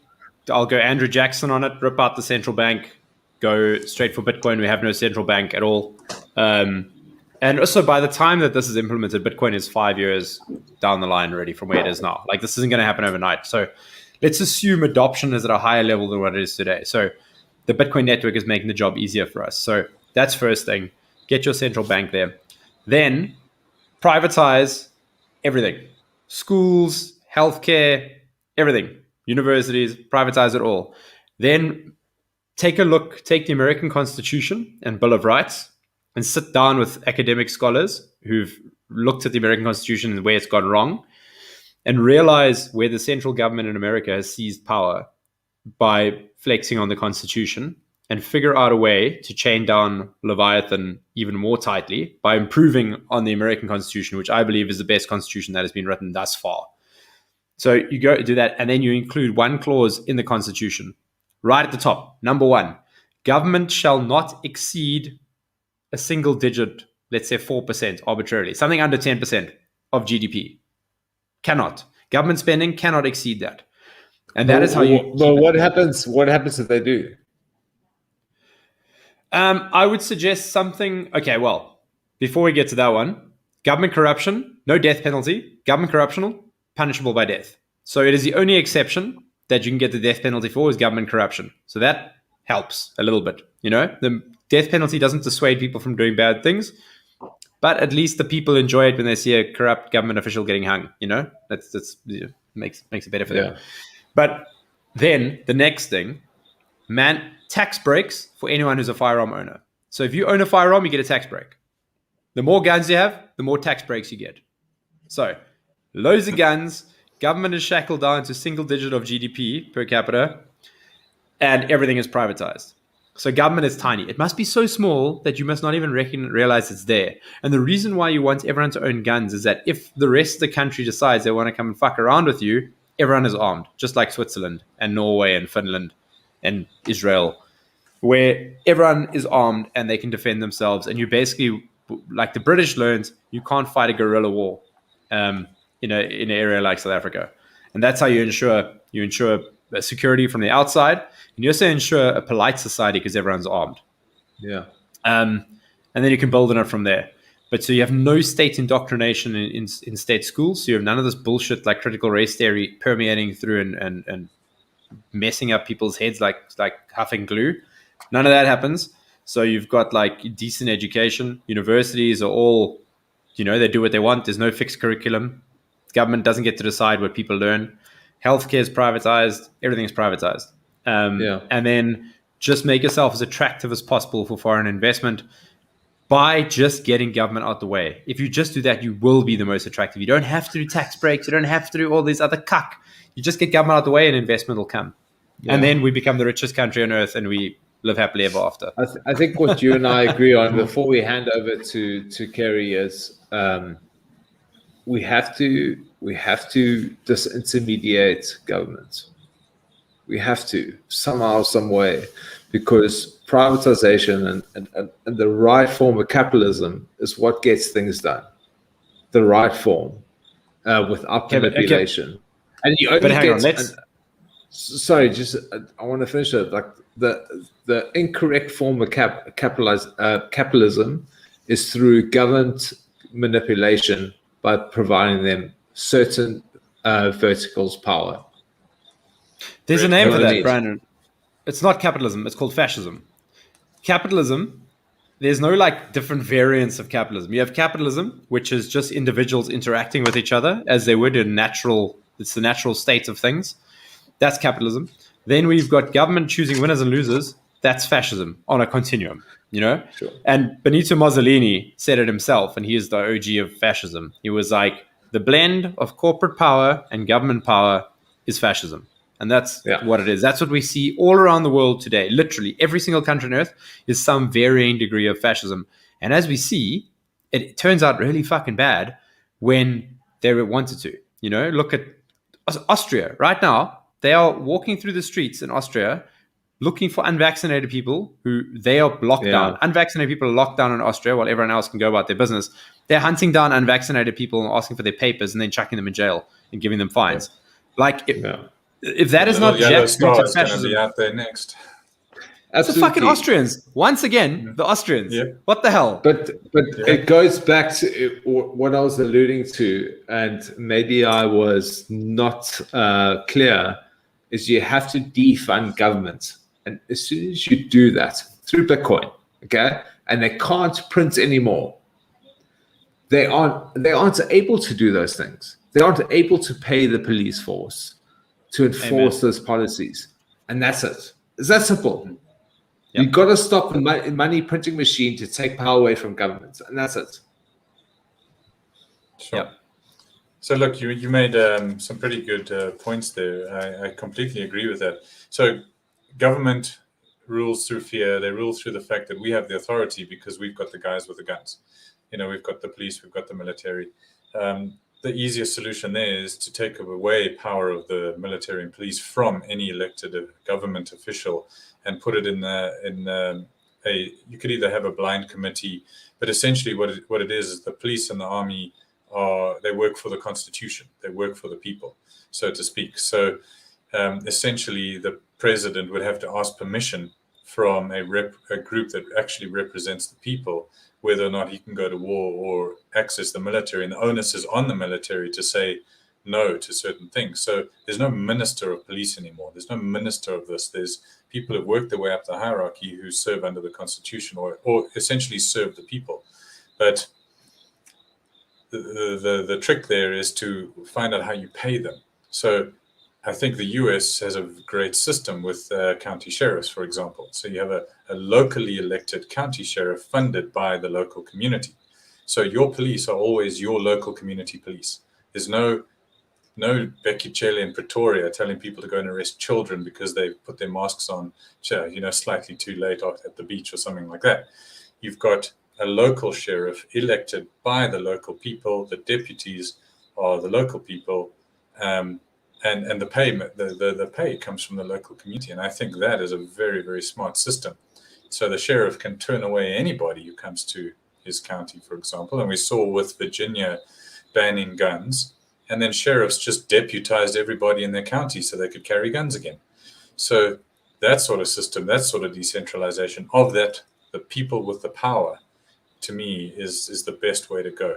I'll go Andrew Jackson on it, rip out the central bank, go straight for Bitcoin. We have no central bank at all. And also, by the time that this is implemented, Bitcoin is 5 years down the line already from where it is now. Like, this isn't going to happen overnight. So let's assume adoption is at a higher level than what it is today. So the Bitcoin network is making the job easier for us. So that's first thing. Get your central bank there. Then privatize everything. Schools, healthcare, everything. Universities, privatize it all. Then take the American Constitution and Bill of Rights and sit down with academic scholars who've looked at the American Constitution and where it's gone wrong, and realize where the central government in America has seized power by flexing on the Constitution, and figure out a way to chain down Leviathan even more tightly by improving on the American Constitution, which I believe is the best constitution that has been written thus far. So you go do that, and then you include one clause in the Constitution right at the top. Number 1, government shall not exceed a single digit, let's say 4% arbitrarily, something under 10% of GDP. Cannot. Government spending cannot exceed that. And that is how you... Well, what happens if they do? I would suggest something... Okay, well, before we get to that one, government corruption, no death penalty. Government corruption, punishable by death. So it is the only exception that you can get the death penalty for is government corruption. So that helps a little bit. You know, the death penalty doesn't dissuade people from doing bad things, but at least the people enjoy it when they see a corrupt government official getting hung. You know, that's makes it better for them. But then the next thing, tax breaks for anyone who's a firearm owner. So if you own a firearm, you get a tax break. The more guns you have, the more tax breaks you get. So loads of guns, government is shackled down to single digit of GDP per capita, and everything is privatized. So government is tiny. It must be so small that you must not even realize it's there. And the reason why you want everyone to own guns is that if the rest of the country decides they want to come and fuck around with you, everyone is armed, just like Switzerland and Norway and Finland and Israel, where everyone is armed and they can defend themselves. And you basically, like the British learned, you can't fight a guerrilla war in an area like South Africa. And that's how you ensure security from the outside. And you also ensure a polite society because everyone's armed. Yeah. And then you can build on it from there. But so you have no state indoctrination in state schools. So you have none of this bullshit like critical race theory permeating through and messing up people's heads like huffing glue. None of that happens. So you've got like decent education. Universities are all, they do what they want. There's no fixed curriculum. Government doesn't get to decide what people learn. Healthcare is privatized. Everything is privatized. And then just make yourself as attractive as possible for foreign investment by just getting government out the way. If you just do that, you will be the most attractive. You don't have to do tax breaks. You don't have to do all these other cuck. You just get government out the way and investment will come. Yeah. And then we become the richest country on earth and we live happily ever after. I think what you and I agree on before we hand over to Kerry is we have to disintermediate government. We have to somehow, some way, because privatization and the right form of capitalism is what gets things done. The right form without manipulation. And you only hang on, sorry, just I want to finish it. Like the incorrect form of capitalism is through government manipulation by providing them certain verticals power. There's a name for that, Brandon. It's not capitalism. It's called fascism. Capitalism, there's no like different variants of capitalism. You have capitalism, which is just individuals interacting with each other as they would in it's the natural state of things. That's capitalism. Then we've got government choosing winners and losers. That's fascism on a continuum, Sure. And Benito Mussolini said it himself, and he is the OG of fascism. He was like, the blend of corporate power and government power is fascism. And that's what it is. That's what we see all around the world today. Literally every single country on earth is some varying degree of fascism. And as we see, it turns out really fucking bad when they wanted to. Look at Austria right now. They are walking through the streets in Austria looking for unvaccinated people who they are locked down. Unvaccinated people are locked down in Austria while everyone else can go about their business. They're hunting down unvaccinated people and asking for their papers and then chucking them in jail and giving them fines. If that is not jackbooted fascism, be out there next. It's the fucking Austrians. Once again, the Austrians. Yeah. What the hell? But it goes back to what I was alluding to, and maybe I was not clear, is you have to defund government. And as soon as you do that through Bitcoin, okay, and they can't print anymore, they aren't able to do those things. They aren't able to pay the police force to enforce those policies. And that's it. It's that simple. Yep. You've got to stop the money printing machine to take power away from governments. And that's it. Sure. Yep. So look, you made some pretty good points there. I completely agree with that. So government rules through fear. They rule through the fact that we have the authority because we've got the guys with the guns. We've got the police, we've got the military. The easiest solution there is to take away power of the military and police from any elected government official and put it you could either have a blind committee, but essentially what it is the police and the army they work for the Constitution. They work for the people, so to speak. So essentially the president would have to ask permission from a group that actually represents the people, whether or not he can go to war or access the military. And the onus is on the military to say no to certain things. So there's no minister of police anymore. There's no minister of this. There's people who work their way up the hierarchy who serve under the Constitution or essentially serve the people. But the trick there is to find out how you pay them. So I think the US has a great system with county sheriffs, for example. So you have a locally elected county sheriff funded by the local community. So your police are always your local community police. There's no no Becchicelli in Pretoria telling people to go and arrest children because they put their masks on, slightly too late at the beach or something like that. You've got a local sheriff elected by the local people. The deputies are the local people, and the pay comes from the local community. And I think that is a very, very smart system. So the sheriff can turn away anybody who comes to his county, for example. And we saw with Virginia banning guns, and then sheriffs just deputized everybody in their county so they could carry guns again. So that sort of system, that sort of decentralization of that, the people with the power, to me, is the best way to go.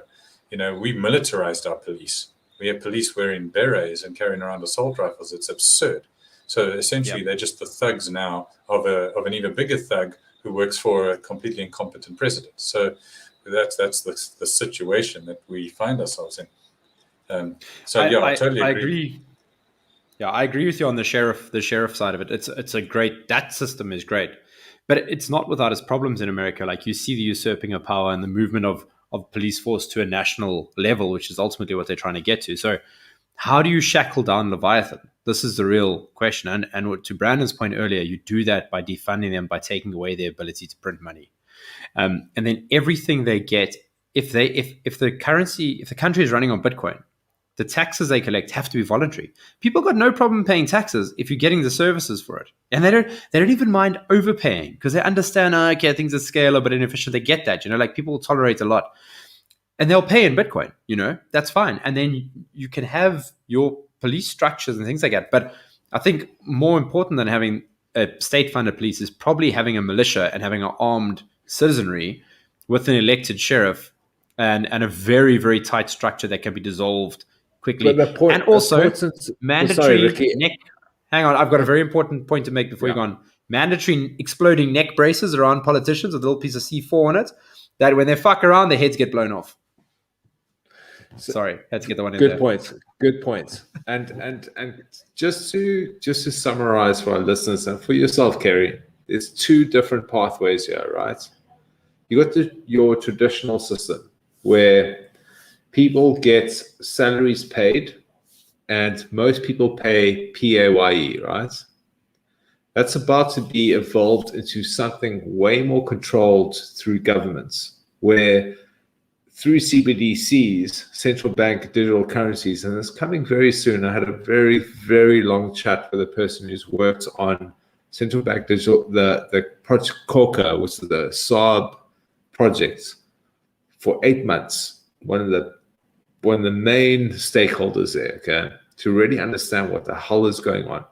We militarized our police. We have police wearing berets and carrying around assault rifles. It's absurd. So essentially, they're just the thugs now of an even bigger thug who works for a completely incompetent president. So that's the situation that we find ourselves in. I totally agree. Yeah, I agree with you on the sheriff side of it. It's a great, that system is great, but it's not without its problems in America. Like, you see the usurping of power and the movement of police force to a national level, which is ultimately what they're trying to get to. So how do you shackle down Leviathan? This is the real question. And to Brandon's point earlier, you do that by defunding them, by taking away their ability to print money. And then everything they get, if the country is running on Bitcoin, the taxes they collect have to be voluntary. People got no problem paying taxes if you're getting the services for it. And they don't even mind overpaying because they understand, okay, things at scale are a bit inefficient. They get that, like people will tolerate a lot. And they'll pay in Bitcoin, that's fine. And then you can have your police structures and things like that. But I think more important than having a state-funded police is probably having a militia and having an armed citizenry with an elected sheriff and a very, very tight structure that can be dissolved quickly. And also mandatory neck. Hang on, I've got a very important point to make before you go on. Mandatory exploding neck braces around politicians with a little piece of C4 on it, that when they fuck around, their heads get blown off. Sorry, had to get the one in there. Good points. And just to summarize for our listeners and for yourself, Kerry, there's two different pathways here, right? You got your traditional system where people get salaries paid, and most people pay PAYE, right? That's about to be evolved into something way more controlled through governments, where through CBDCs, central bank digital currencies, and it's coming very soon. I had a very, very long chat with a person who's worked on central bank digital, the Project Coca, which is the Saab project, for 8 months. One of the main stakeholders there, okay, to really understand what the hell is going on.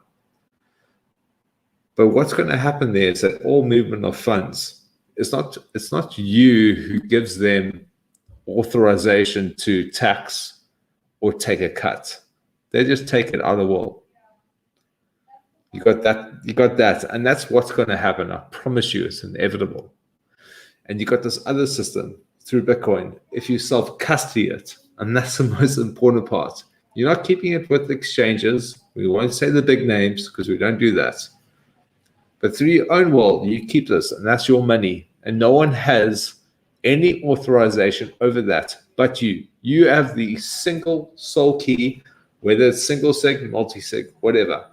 But what's going to happen there is that all movement of funds, it's not you who gives them authorization to tax or take a cut. They just take it out of the wall. You got that, and that's what's going to happen. I promise you, it's inevitable. And you got this other system through Bitcoin. If you self-custody it, and that's the most important part. You're not keeping it with exchanges. We won't say the big names because we don't do that. But through your own wallet, you keep this, and that's your money. And no one has any authorization over that but you. You have the single sole key, whether it's single sig, multi-sig, whatever.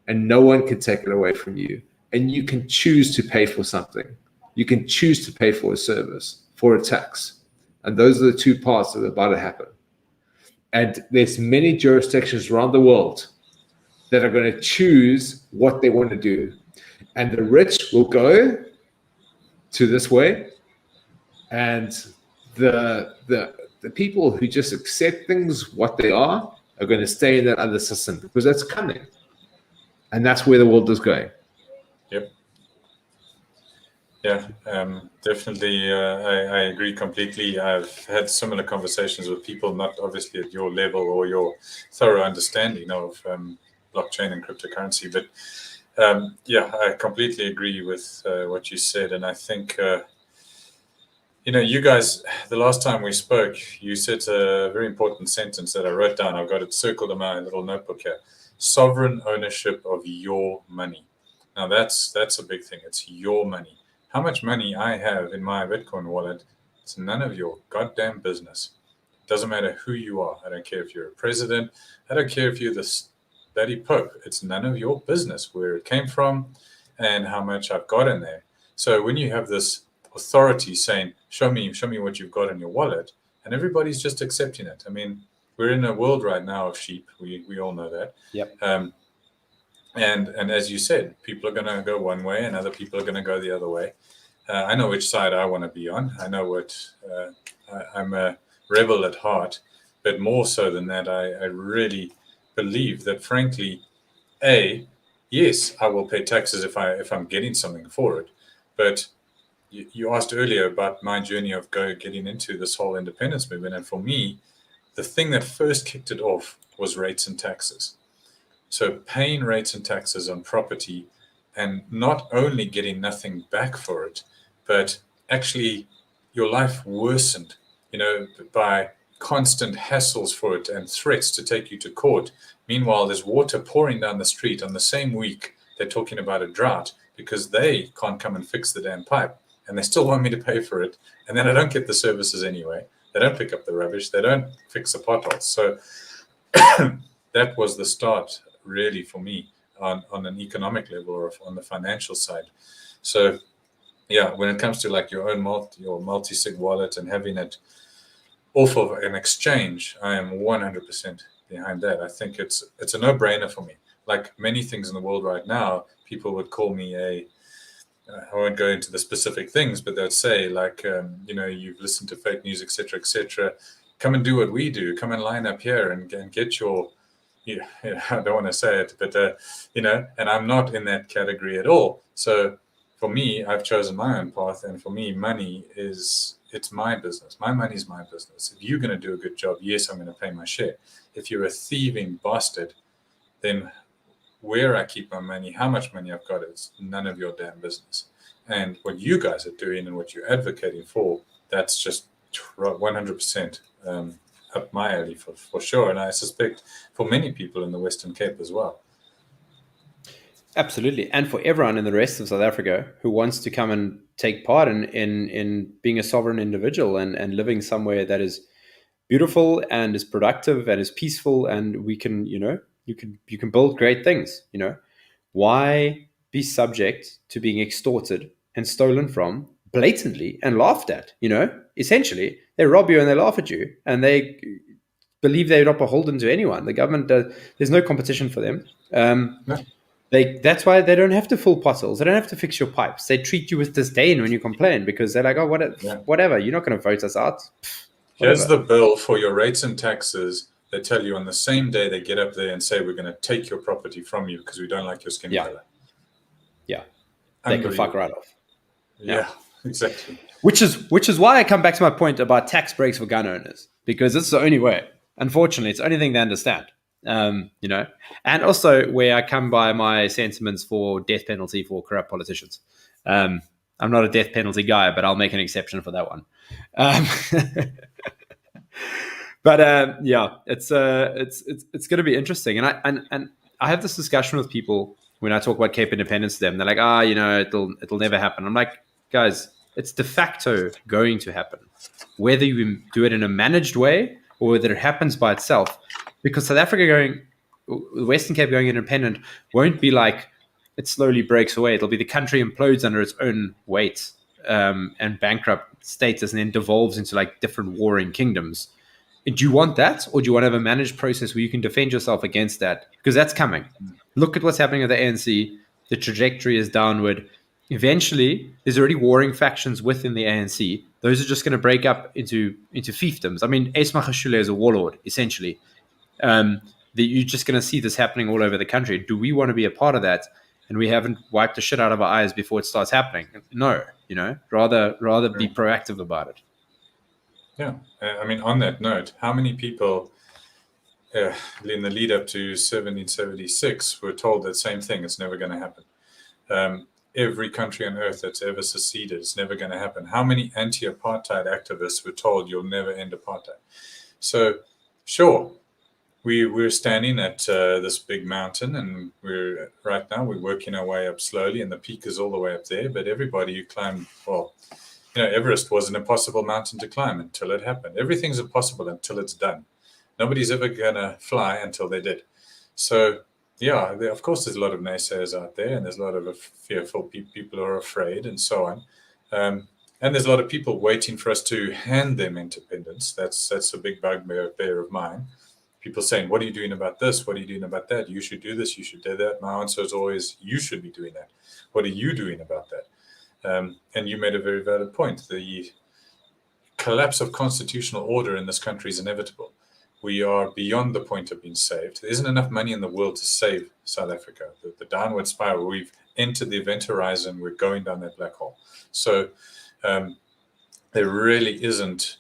And no one can take it away from you. And you can choose to pay for something. You can choose to pay for a service, for a tax. And those are the two parts that are about to happen. And there's many jurisdictions around the world that are going to choose what they want to do. And the rich will go to this way, and the people who just accept things what they are going to stay in that other system, because that's coming. And that's where the world is going. Yep. Yeah, definitely. I agree completely. I've had similar conversations with people, not obviously at your level or your thorough understanding of blockchain and cryptocurrency, but I completely agree with what you said. And I think, you guys, the last time we spoke, you said a very important sentence that I wrote down. I've got it circled in my little notebook here. Sovereign ownership of your money. Now that's a big thing. It's your money. How much money I have in my Bitcoin wallet, it's none of your goddamn business. Doesn't matter who you are. I don't care if you're a president. I don't care if you're the bloody Pope. It's none of your business where it came from and how much I've got in there. So when you have this authority saying, show me what you've got in your wallet, and everybody's just accepting it. I mean, we're in a world right now of sheep. We all know that. Yep. And as you said, people are going to go one way and other people are going to go the other way. I know which side I want to be on. I know what I'm a rebel at heart, but more so than that, I really believe that, frankly, yes, I will pay taxes if I'm getting something for it. But you asked earlier about my journey of getting into this whole independence movement, and for me, the thing that first kicked it off was rates and taxes. So paying rates and taxes on property, and not only getting nothing back for it, but actually your life worsened, by constant hassles for it and threats to take you to court. Meanwhile, there's water pouring down the street on the same week they're talking about a drought because they can't come and fix the damn pipe, and they still want me to pay for it. And then I don't get the services anyway. They don't pick up the rubbish. They don't fix the potholes. So that was the start, really, for me on an economic level or on the financial side. So, yeah, when it comes to like your own multi-sig wallet and having it off of an exchange, I am 100% behind that. I think it's a no-brainer for me. Like many things in the world right now, people would call me I won't go into the specific things, but they'd say like, you've listened to fake news, etc., etc. Come and do what we do. Come and line up here and get your, I don't want to say it, but, and I'm not in that category at all. So for me, I've chosen my own path. And for me, money it's my business. My money's my business. If you're going to do a good job, yes, I'm going to pay my share. If you're a thieving bastard, then where I keep my money, how much money I've got, is none of your damn business. And what you guys are doing and what you're advocating for, that's just 100% up my alley for sure. And I suspect for many people in the Western Cape as well. Absolutely. And for everyone in the rest of South Africa who wants to come and take part in being a sovereign individual and living somewhere that is beautiful and is productive and is peaceful, and we can, you can build great things. Why be subject to being extorted and stolen from blatantly and laughed at? Essentially they rob you and they laugh at you, and they believe they're not beholden to anyone. The government there's no competition for them. No. That's why they don't have to fill potholes. They don't have to fix your pipes. They treat you with disdain when you complain because they're like, oh, whatever. You're not going to vote us out. Here's the bill for your rates and taxes. They tell you on the same day they get up there and say, we're going to take your property from you because we don't like your skin color. Yeah. They can fuck right off. Yeah, exactly. Which is why I come back to my point about tax breaks for gun owners, because it's the only way. Unfortunately, it's the only thing they understand. And also where I come by my sentiments for death penalty for corrupt politicians. I'm not a death penalty guy, but I'll make an exception for that one. But it's going to be interesting. And I have this discussion with people when I talk about Cape Independence to them. They're like, it'll never happen. I'm like, guys, it's de facto going to happen, whether you do it in a managed way or whether it happens by itself. Because South Africa the Western Cape going independent won't be like it slowly breaks away. It'll be the country implodes under its own weight and bankrupt status, and then devolves into like different warring kingdoms. Do you want that, or do you want to have a managed process where you can defend yourself against that? Because that's coming. Look at what's happening with the ANC. The trajectory is downward. Eventually, there's already warring factions within the ANC. Those are just going to break up into fiefdoms. I mean, Ace Magashule is a warlord, essentially. You're just going to see this happening all over the country. Do we want to be a part of that? And we haven't wiped the shit out of our eyes before it starts happening. No, rather be proactive about it. Yeah. I mean, on that note, how many people in the lead up to 1776 were told that same thing? It's never going to happen. Every country on earth that's ever seceded, it's never going to happen. How many anti-apartheid activists were told you'll never end apartheid? So, sure, we're standing at this big mountain, and we're working our way up slowly, and the peak is all the way up there. But everybody who climbed, Everest was an impossible mountain to climb until it happened. Everything's impossible until it's done. Nobody's ever going to fly until they did. So, yeah, of course, there's a lot of naysayers out there, and there's a lot of fearful people who are afraid and so on. And there's a lot of people waiting for us to hand them independence. That's a big bugbear of mine. People saying, what are you doing about this? What are you doing about that? You should do this. You should do that. My answer is always, you should be doing that. What are you doing about that? And you made a very valid point. The collapse of constitutional order in this country is inevitable. We are beyond the point of being saved. There isn't enough money in the world to save South Africa. The downward spiral, we've entered the event horizon. We're going down that black hole. So there really isn't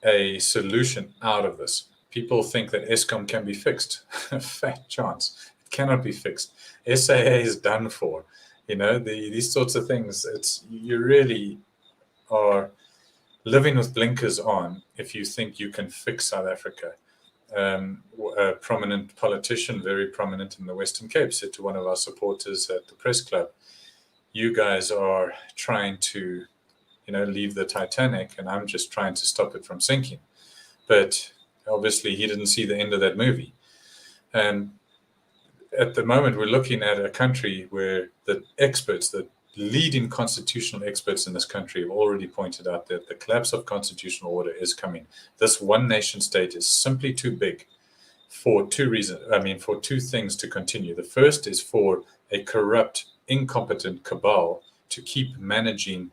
a solution out of this. People think that Eskom can be fixed. Fat chance. It cannot be fixed. SAA is done for. These sorts of things, you really are living with blinkers on if you think you can fix South Africa. A prominent politician, very prominent in the Western Cape, said to one of our supporters at the press club, you guys are trying to, leave the Titanic, and I'm just trying to stop it from sinking. But obviously he didn't see the end of that movie. And at the moment, we're looking at a country where the experts, the leading constitutional experts in this country have already pointed out that the collapse of constitutional order is coming. This one nation state is simply too big for two reasons. For two things to continue. The first is for a corrupt, incompetent cabal to keep managing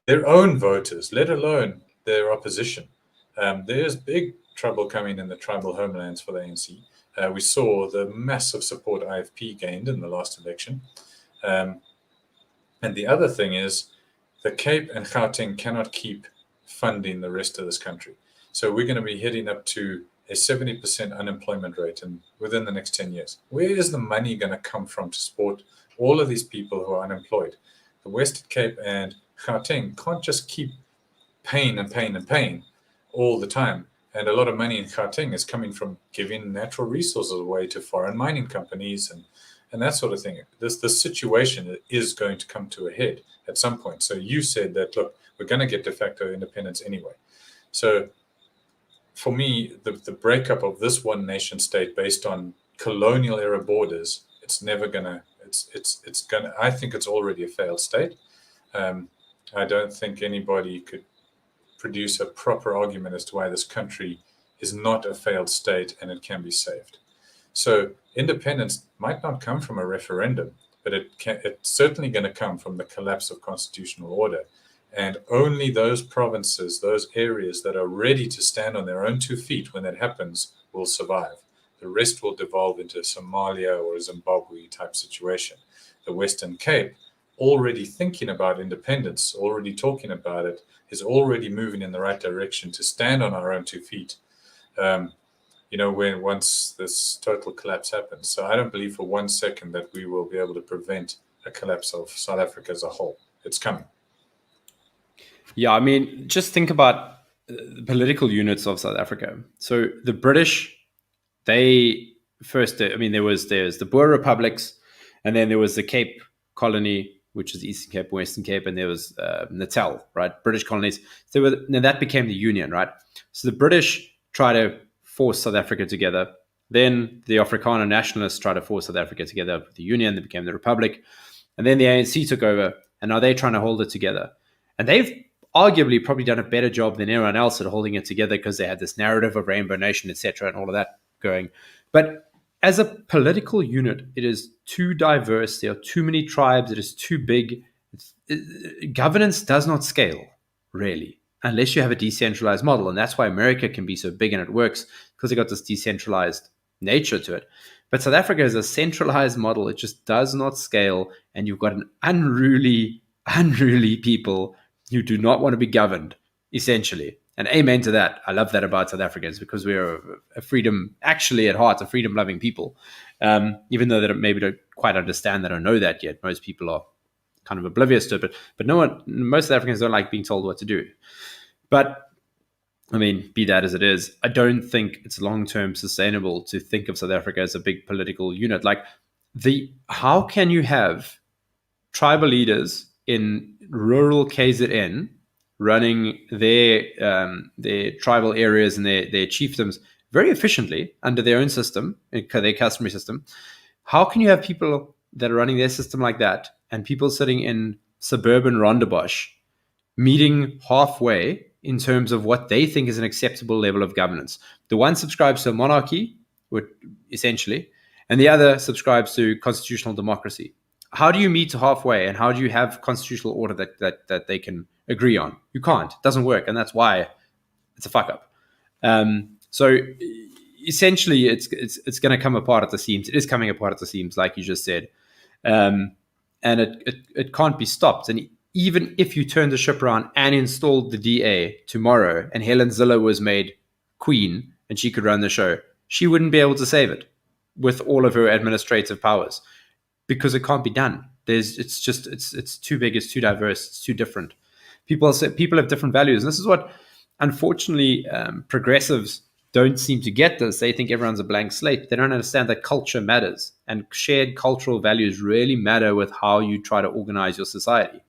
their own voters, let alone their opposition. There's big trouble coming in the tribal homelands for the ANC. We saw the massive support IFP gained in the last election. And the other thing is the Cape and Gauteng cannot keep funding the rest of this country. So we're going to be heading up to a 70% unemployment rate within the next 10 years. Where is the money going to come from to support all of these people who are unemployed? The Western Cape and Gauteng can't just keep paying and paying and paying all the time. And a lot of money in Gauteng is coming from giving natural resources away to foreign mining companies and that sort of thing. This situation is going to come to a head at some point. So you said that, look, we're going to get de facto independence anyway. So for me, the breakup of this one nation state based on colonial era borders, it's never going to, I think it's already a failed state. I don't think anybody could produce a proper argument as to why this country is not a failed state and it can be saved. So independence might not come from a referendum, but it's certainly going to come from the collapse of constitutional order. And only those provinces, those areas that are ready to stand on their own 2 feet when that happens will survive. The rest will devolve into Somalia or a Zimbabwe type situation. The Western Cape, already thinking about independence, already talking about it, is already moving in the right direction to stand on our own 2 feet. Once this total collapse happens. So I don't believe for 1 second that we will be able to prevent a collapse of South Africa as a whole. It's coming. Yeah, just think about the political units of South Africa. So the British, there's the Boer republics, and then there was the Cape Colony, which is Eastern Cape, Western Cape, and there was Natal, right? British colonies. Then that became the Union, right? So the British try to force South Africa together. Then the Afrikaner nationalists try to force South Africa together with the Union. They became the Republic. And then the ANC took over, and now they're trying to hold it together. And they've arguably probably done a better job than everyone else at holding it together because they had this narrative of Rainbow Nation, etc., and all of that going. But as a political unit, it is too diverse. There are too many tribes. It is too big. Governance does not scale, really, unless you have a decentralized model. And that's why America can be so big and it works, because they got this decentralized nature to it. But South Africa is a centralized model. It just does not scale. And you've got an unruly people who do not want to be governed, essentially. And amen to that. I love that about South Africans, because we're a freedom, actually at heart, a freedom-loving people. Even though they maybe don't quite understand that or know that yet. Most people are kind of oblivious to it. But most South Africans don't like being told what to do. But, be that as it is, I don't think it's long-term sustainable to think of South Africa as a big political unit. How can you have tribal leaders in rural KZN running their tribal areas and their chiefdoms very efficiently under their own system, their customary system. How can you have people that are running their system like that and people sitting in suburban Rondebosch meeting halfway in terms of what they think is an acceptable level of governance? The one subscribes to a monarchy, essentially, and the other subscribes to constitutional democracy. How do you meet halfway, and how do you have constitutional order that they can agree on? You can't. It doesn't work, and that's why it's a fuck up. So essentially, it's going to come apart at the seams. It is coming apart at the seams, like you just said, and it can't be stopped. And even if you turn the ship around and installed the DA tomorrow, and Helen Zille was made queen and she could run the show, she wouldn't be able to save it with all of her administrative powers, because it can't be done. It's too big, it's too diverse, it's too different. People have different values, and this is what, unfortunately, progressives don't seem to get this. They think everyone's a blank slate. They don't understand that culture matters, and shared cultural values really matter with how you try to organize your society.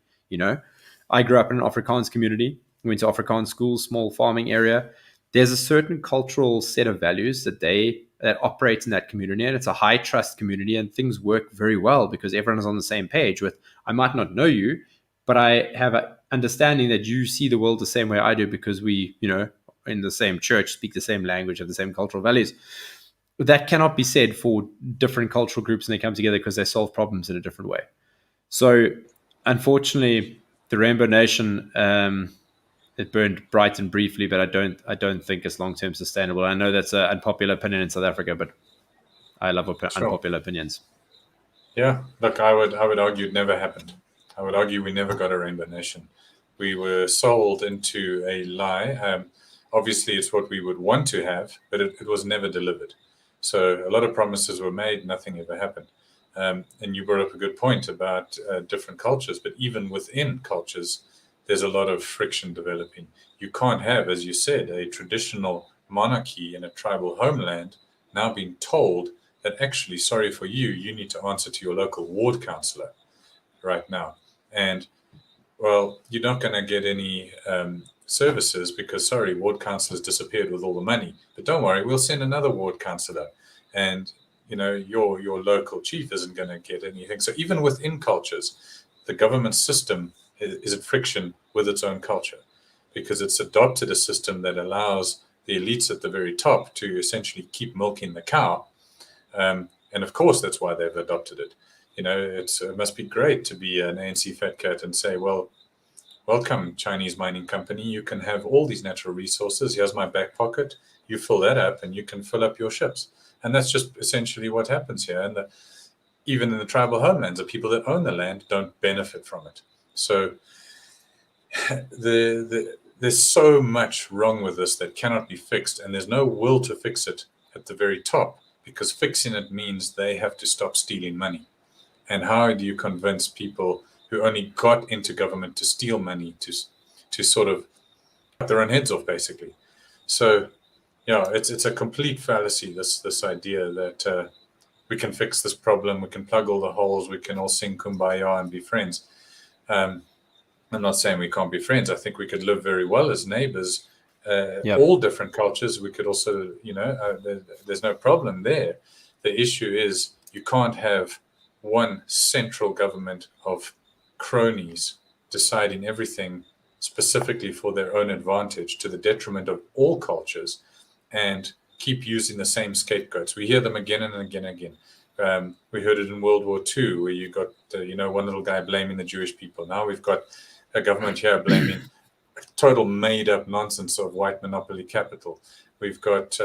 I grew up in an Afrikaans community, went to Afrikaans school, small farming area. There's a certain cultural set of values that operates in that community, and it's a high trust community, and things work very well because everyone is on the same page with, I might not know you, but I have an understanding that you see the world the same way I do because we, in the same church, speak the same language, have the same cultural values. That cannot be said for different cultural groups, and they come together because they solve problems in a different way. So unfortunately, the Rainbow Nation, it burned bright and briefly, but I don't think it's long-term sustainable. I know that's an unpopular opinion in South Africa, but I love unpopular opinions. Yeah, look, I would argue it never happened. I would argue we never got a Rainbow Nation. We were sold into a lie. Obviously, it's what we would want to have, but it was never delivered. So a lot of promises were made, nothing ever happened. And you brought up a good point about different cultures, but even within cultures, there's a lot of friction developing. You can't have, as you said, a traditional monarchy in a tribal homeland now being told that actually, sorry for you, you need to answer to your local ward councillor right now. And, well, you're not going to get any services because, sorry, ward councillors disappeared with all the money. But don't worry, we'll send another ward councillor. And, your local chief isn't going to get anything. So even within cultures, the government system is at friction with its own culture because it's adopted a system that allows the elites at the very top to essentially keep milking the cow. And of course, that's why they've adopted it. It must be great to be an ANC fat cat and say, well, welcome, Chinese mining company. You can have all these natural resources. Here's my back pocket. You fill that up and you can fill up your ships. And that's just essentially what happens here. And even in the tribal homelands, the people that own the land don't benefit from it. So there's so much wrong with this that cannot be fixed, and there's no will to fix it at the very top, because fixing it means they have to stop stealing money. And how do you convince people who only got into government to steal money to sort of cut their own heads off, basically? So, it's a complete fallacy, this idea that we can fix this problem, we can plug all the holes, we can all sing Kumbaya and be friends. I'm not saying we can't be friends. I think we could live very well as neighbors, all different cultures. We could also, there's no problem there. The issue is you can't have one central government of cronies deciding everything specifically for their own advantage to the detriment of all cultures and keep using the same scapegoats. We hear them again and again and again. We heard it in World War II, where you got, one little guy blaming the Jewish people. Now we've got a government here blaming total made-up nonsense of white monopoly capital. We've got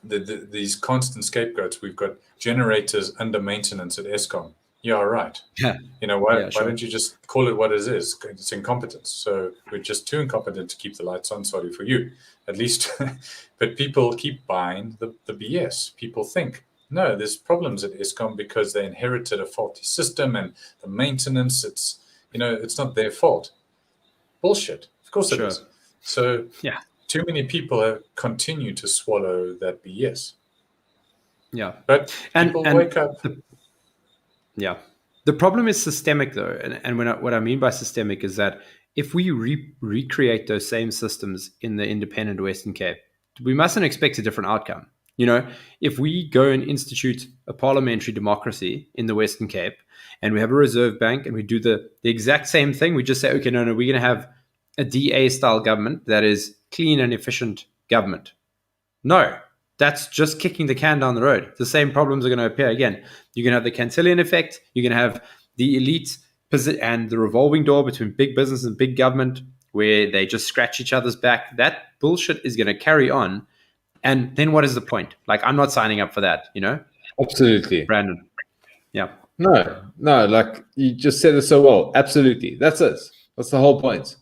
these constant scapegoats. We've got generators under maintenance at Eskom. Yeah, right. Yeah. Why don't you just call it what it is? It's incompetence. So we're just too incompetent to keep the lights on. Sorry for you, at least. But people keep buying the BS. People think, no, there's problems at Eskom because they inherited a faulty system and the maintenance, it's not their fault. Bullshit. Of course it is. So too many people have continued to swallow that BS. Yeah. But people wake up. The problem is systemic, though. And what I mean by systemic is that if we recreate those same systems in the independent Western Cape, we mustn't expect a different outcome. If we go and institute a parliamentary democracy in the Western Cape and we have a reserve bank and we do the exact same thing, we just say, okay, no, we're going to have a DA style government that is clean and efficient government. No, that's just kicking the can down the road. The same problems are going to appear again. You're going to have the Cantillon effect. You're going to have the elite and the revolving door between big business and big government where they just scratch each other's back. That bullshit is going to carry on. And then what is the point? Like, I'm not signing up for that, Absolutely. Brandon. Yeah. No, like you just said it so well. Absolutely. That's it. That's the whole point.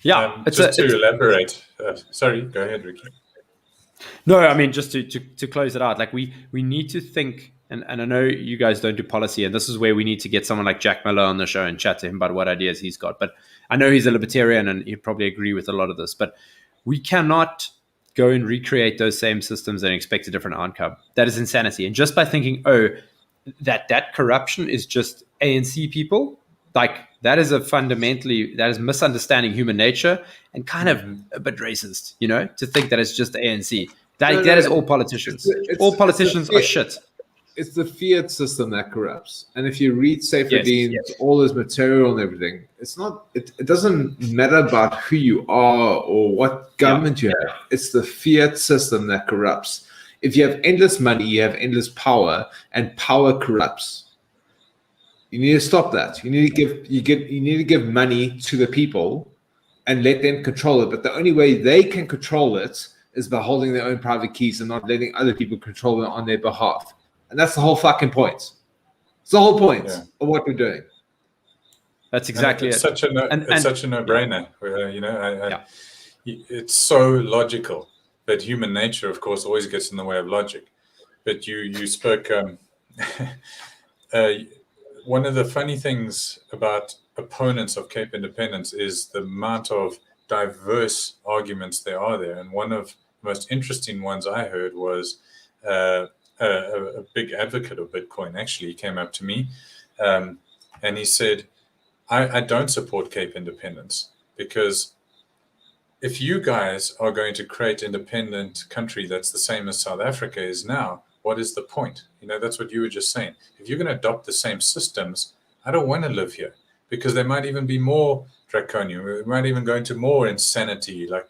Yeah. To elaborate. Sorry, go ahead, Ricky. No, I mean, just to close it out, like we need to think, and I know you guys don't do policy, and this is where we need to get someone like Jack Miller on the show and chat to him about what ideas he's got. But I know he's a libertarian and he'd probably agree with a lot of this. But we cannot go and recreate those same systems and expect a different outcome. That is insanity. And just by thinking, that corruption is just ANC people, like that is misunderstanding human nature and kind of a bit racist, to think that it's just the ANC. That is all politicians. All politicians are shit. It's the fiat system that corrupts. And if you read Seyfriedin's, all his material and everything, it's not. It doesn't matter about who you are or what government you have. It's the fiat system that corrupts. If you have endless money, you have endless power, and power corrupts. You need to stop that. You need to give money to the people and let them control it. But the only way they can control it is by holding their own private keys and not letting other people control it on their behalf. And that's the whole fucking point. It's the whole point of what we're doing. That's exactly it. Such a no-brainer. It's so logical. But human nature, of course, always gets in the way of logic. But you spoke. One of the funny things about opponents of Cape Independence is the amount of diverse arguments there are there. And one of the most interesting ones I heard was a big advocate of Bitcoin. Actually, he came up to me and he said, I don't support Cape Independence because if you guys are going to create an independent country that's the same as South Africa is now, what is the point? That's what you were just saying. If you're going to adopt the same systems, I don't want to live here because they might even be more draconian. We might even go into more insanity, like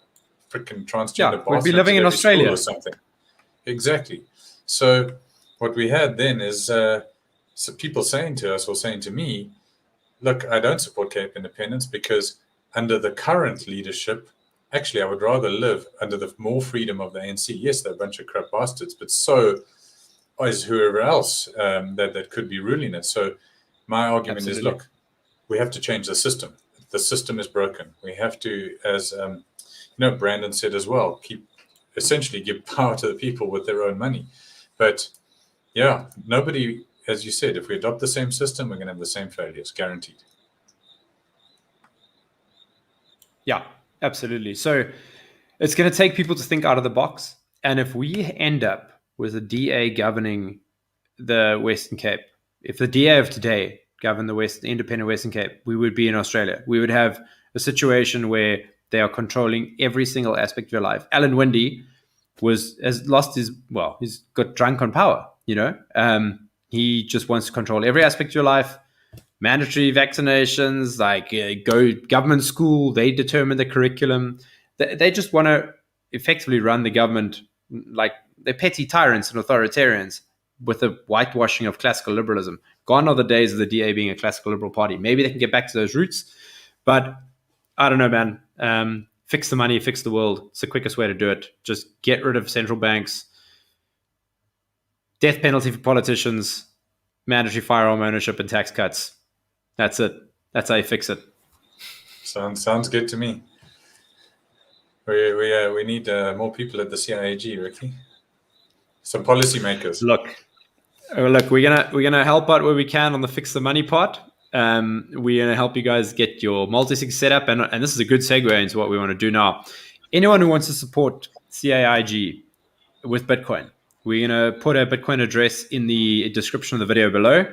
freaking transgender. We'd be living in Australia or something. Exactly. So what we had then is people saying to us or saying to me, look, I don't support Cape Independence because under the current leadership, actually, I would rather live under the more freedom of the ANC. Yes, they're a bunch of crap bastards, but so is whoever else that could be ruling it. So my argument is, look, we have to change the system. The system is broken. We have to, as Brandon said as well, essentially give power to the people with their own money. But nobody, as you said, if we adopt the same system, we're going to have the same failures, guaranteed. Yeah, absolutely. So it's going to take people to think out of the box. And if we end up with a DA governing the Western Cape, if the DA of today governed the independent Western Cape, we would be in Australia. We would have a situation where they are controlling every single aspect of your life. Alan Winde he's got drunk on power, he just wants to control every aspect of your life. Mandatory vaccinations, go government school, they determine the curriculum. They just want to effectively run the government like they're petty tyrants and authoritarians with a whitewashing of classical liberalism. Gone are the days of the DA being a classical liberal party. Maybe they can get back to those roots, but I don't know, man. Fix the money, fix the world. It's the quickest way to do it. Just get rid of central banks, death penalty for politicians, mandatory firearm ownership and tax cuts. That's it. That's how you fix it. Sounds good to me. We need more people at the CIAG, Ricky. Some policymakers. Look, we're gonna help out where we can on the fix the money part. We're gonna help you guys get your multi-sig set up, and this is a good segue into what we want to do now. Anyone who wants to support CIIG with Bitcoin, we're gonna put a Bitcoin address in the description of the video below.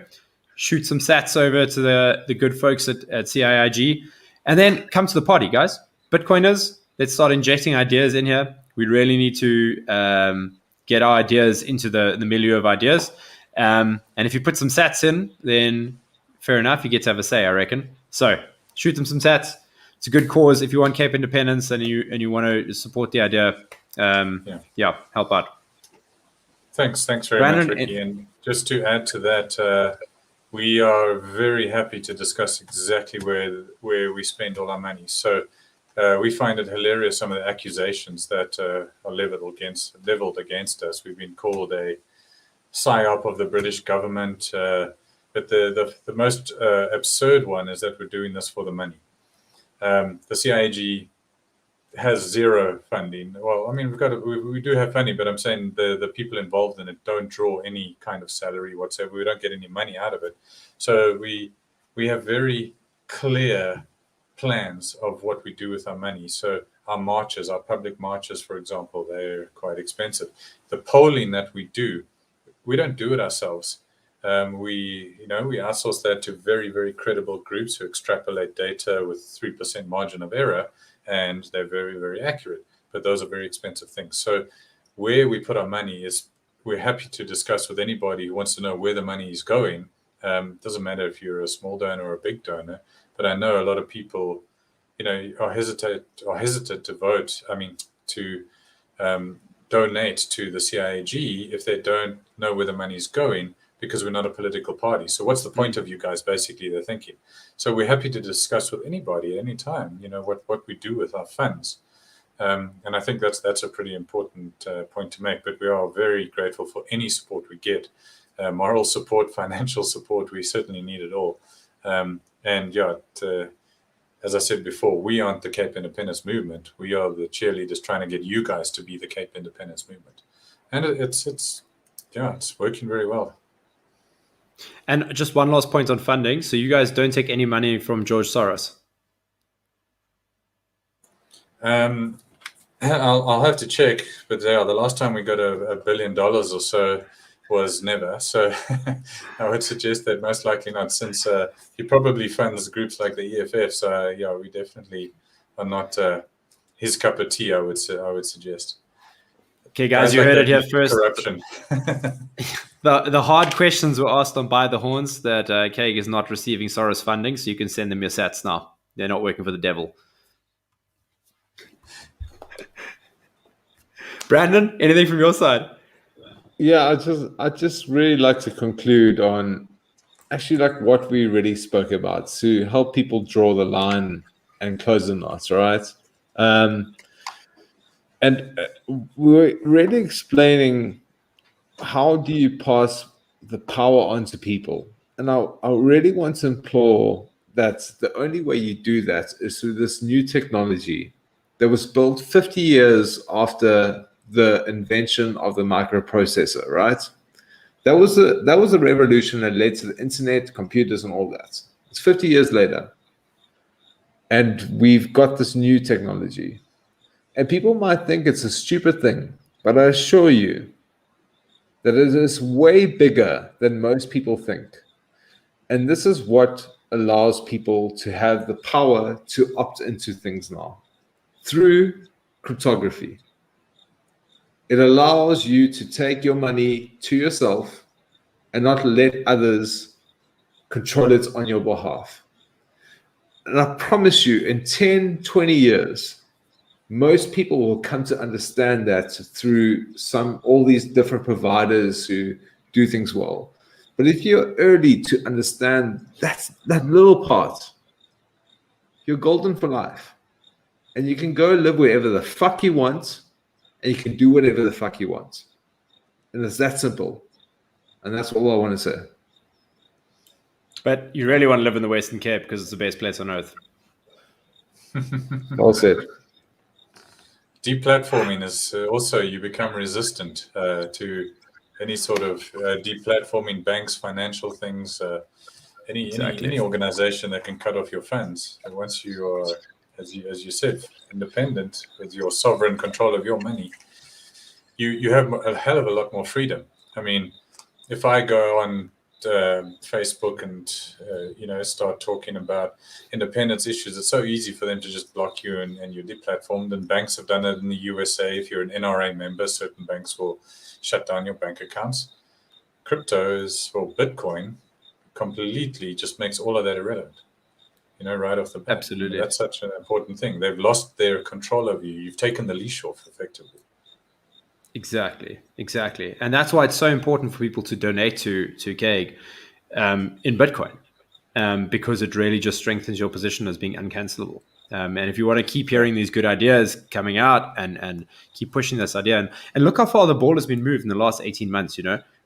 shoot some sats over to the good folks at CIIG, and then come to the party, guys. Bitcoiners, let's start injecting ideas in here. We really need to get our ideas into the milieu of ideas. And if you put some sats in, then fair enough, you get to have a say, I reckon. So shoot them some sats. It's a good cause. If you want Cape Independence and you want to support the idea, help out. Thanks very much, Ricky. And just to add to that, we are very happy to discuss exactly where we spend all our money. So we find it hilarious, some of the accusations that are leveled against us. We've been called a psyop of the British government, but the most absurd one is that we're doing this for the money. The CIAG has zero funding. Well, I mean, we do have funding, but I'm saying the people involved in it don't draw any kind of salary whatsoever. We don't get any money out of it. So we have very clear plans of what we do with our money. So our marches, our public marches, for example, they're quite expensive. The polling that we do, we don't do it ourselves. We outsource that to very, very credible groups who extrapolate data with 3% margin of error, and they're very, very accurate. But those are very expensive things. So where we put our money is, we're happy to discuss with anybody who wants to know where the money is going. Doesn't matter if you're a small donor or a big donor, but I know a lot of people, are hesitant to vote. I mean, to donate to the CIAG if they don't know where the money is going, because we're not a political party. So what's the point of you guys, basically, they're thinking. So we're happy to discuss with anybody at any time, what we do with our funds. And I think that's a pretty important point to make. But we are very grateful for any support we get. Moral support, financial support, we certainly need it all. As I said before, we aren't the Cape Independence movement. We are the cheerleaders trying to get you guys to be the Cape Independence movement. And it's working very well. And just one last point on funding. So you guys don't take any money from George Soros? I'll have to check, but the last time we got $1 billion or so was never. So I would suggest that most likely not, since he probably funds groups like the EFF. So we definitely are not his cup of tea, I would suggest. Okay, guys, you heard it here first. Corruption. The hard questions were asked on By the Horns that Kaig is not receiving Soros funding, so you can send them your sats now. They're not working for the devil. Brandon, anything from your side? Yeah, I just really like to conclude on actually like what we really spoke about to help people draw the line and close the knots, right? And we're really explaining how do you pass the power on to people. And I really want to implore that the only way you do that is through this new technology that was built 50 years after the invention of the microprocessor, right? That was a revolution that led to the internet, computers, and all that. It's 50 years later. And we've got this new technology. And people might think it's a stupid thing, but I assure you that it is way bigger than most people think. And this is what allows people to have the power to opt into things now through cryptography. It allows you to take your money to yourself and not let others control it on your behalf. And I promise you, in 10, 20 years, most people will come to understand that through all these different providers who do things well. But if you're early to understand that little part, you're golden for life. And you can go live wherever the fuck you want, and you can do whatever the fuck you want. And it's that simple. And that's all I want to say. But you really want to live in the Western Cape because it's the best place on earth. Well said. Deplatforming is also, you become resistant to any sort of deplatforming banks, financial things, any organization that can cut off your funds. And once you are, as you said, independent with your sovereign control of your money, you have a hell of a lot more freedom. I mean, if I go on Facebook and start talking about independence issues, it's so easy for them to just block you and you're deplatformed. And banks have done it in the USA. If you're an NRA member, certain banks will shut down your bank accounts. Crypto Bitcoin completely just makes all of that irrelevant. Right off the bat. Absolutely. That's such an important thing. They've lost their control over you. You've taken the leash off, effectively. Exactly. And that's why it's so important for people to donate to CAIG in Bitcoin, because it really just strengthens your position as being uncancelable. And if you want to keep hearing these good ideas coming out and keep pushing this idea, and look how far the ball has been moved in the last 18 months,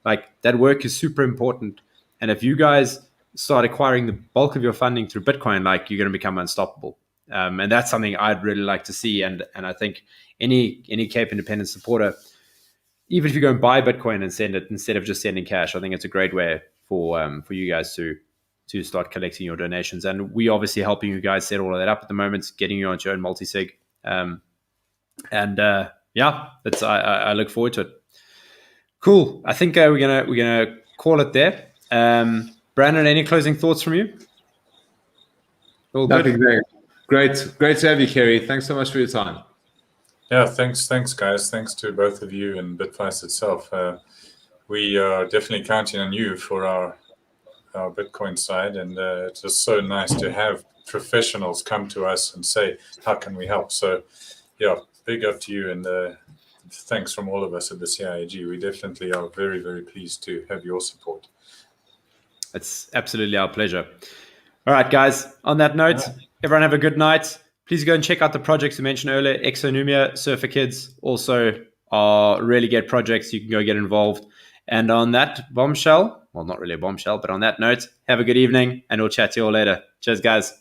like that work is super important. And if you guys start acquiring the bulk of your funding through Bitcoin, like you're going to become unstoppable. And that's something I'd really like to see. And I think any Cape Independence supporter, even if you go and buy Bitcoin and send it instead of just sending cash, I think it's a great way for you guys to start collecting your donations. And we obviously helping you guys set all of that up at the moment, getting you onto your own multi-sig. I look forward to it. Cool. I think we're gonna call it there. Brandon, any closing thoughts from you? All good. Great to have you, Kerry. Thanks so much for your time. Yeah, thanks, guys. Thanks to both of you and Bitvice itself. We are definitely counting on you for our Bitcoin side, and it's just so nice to have professionals come to us and say, how can we help? So, yeah, big up to you, and thanks from all of us at the CIAG. We definitely are very, very pleased to have your support. It's absolutely our pleasure. All right, guys. On that note, everyone have a good night. Please go and check out the projects we mentioned earlier. Exonumia, Surfer Kids also are really great projects. You can go get involved. And on that bombshell, well, not really a bombshell, but on that note, have a good evening, and we'll chat to you all later. Cheers, guys.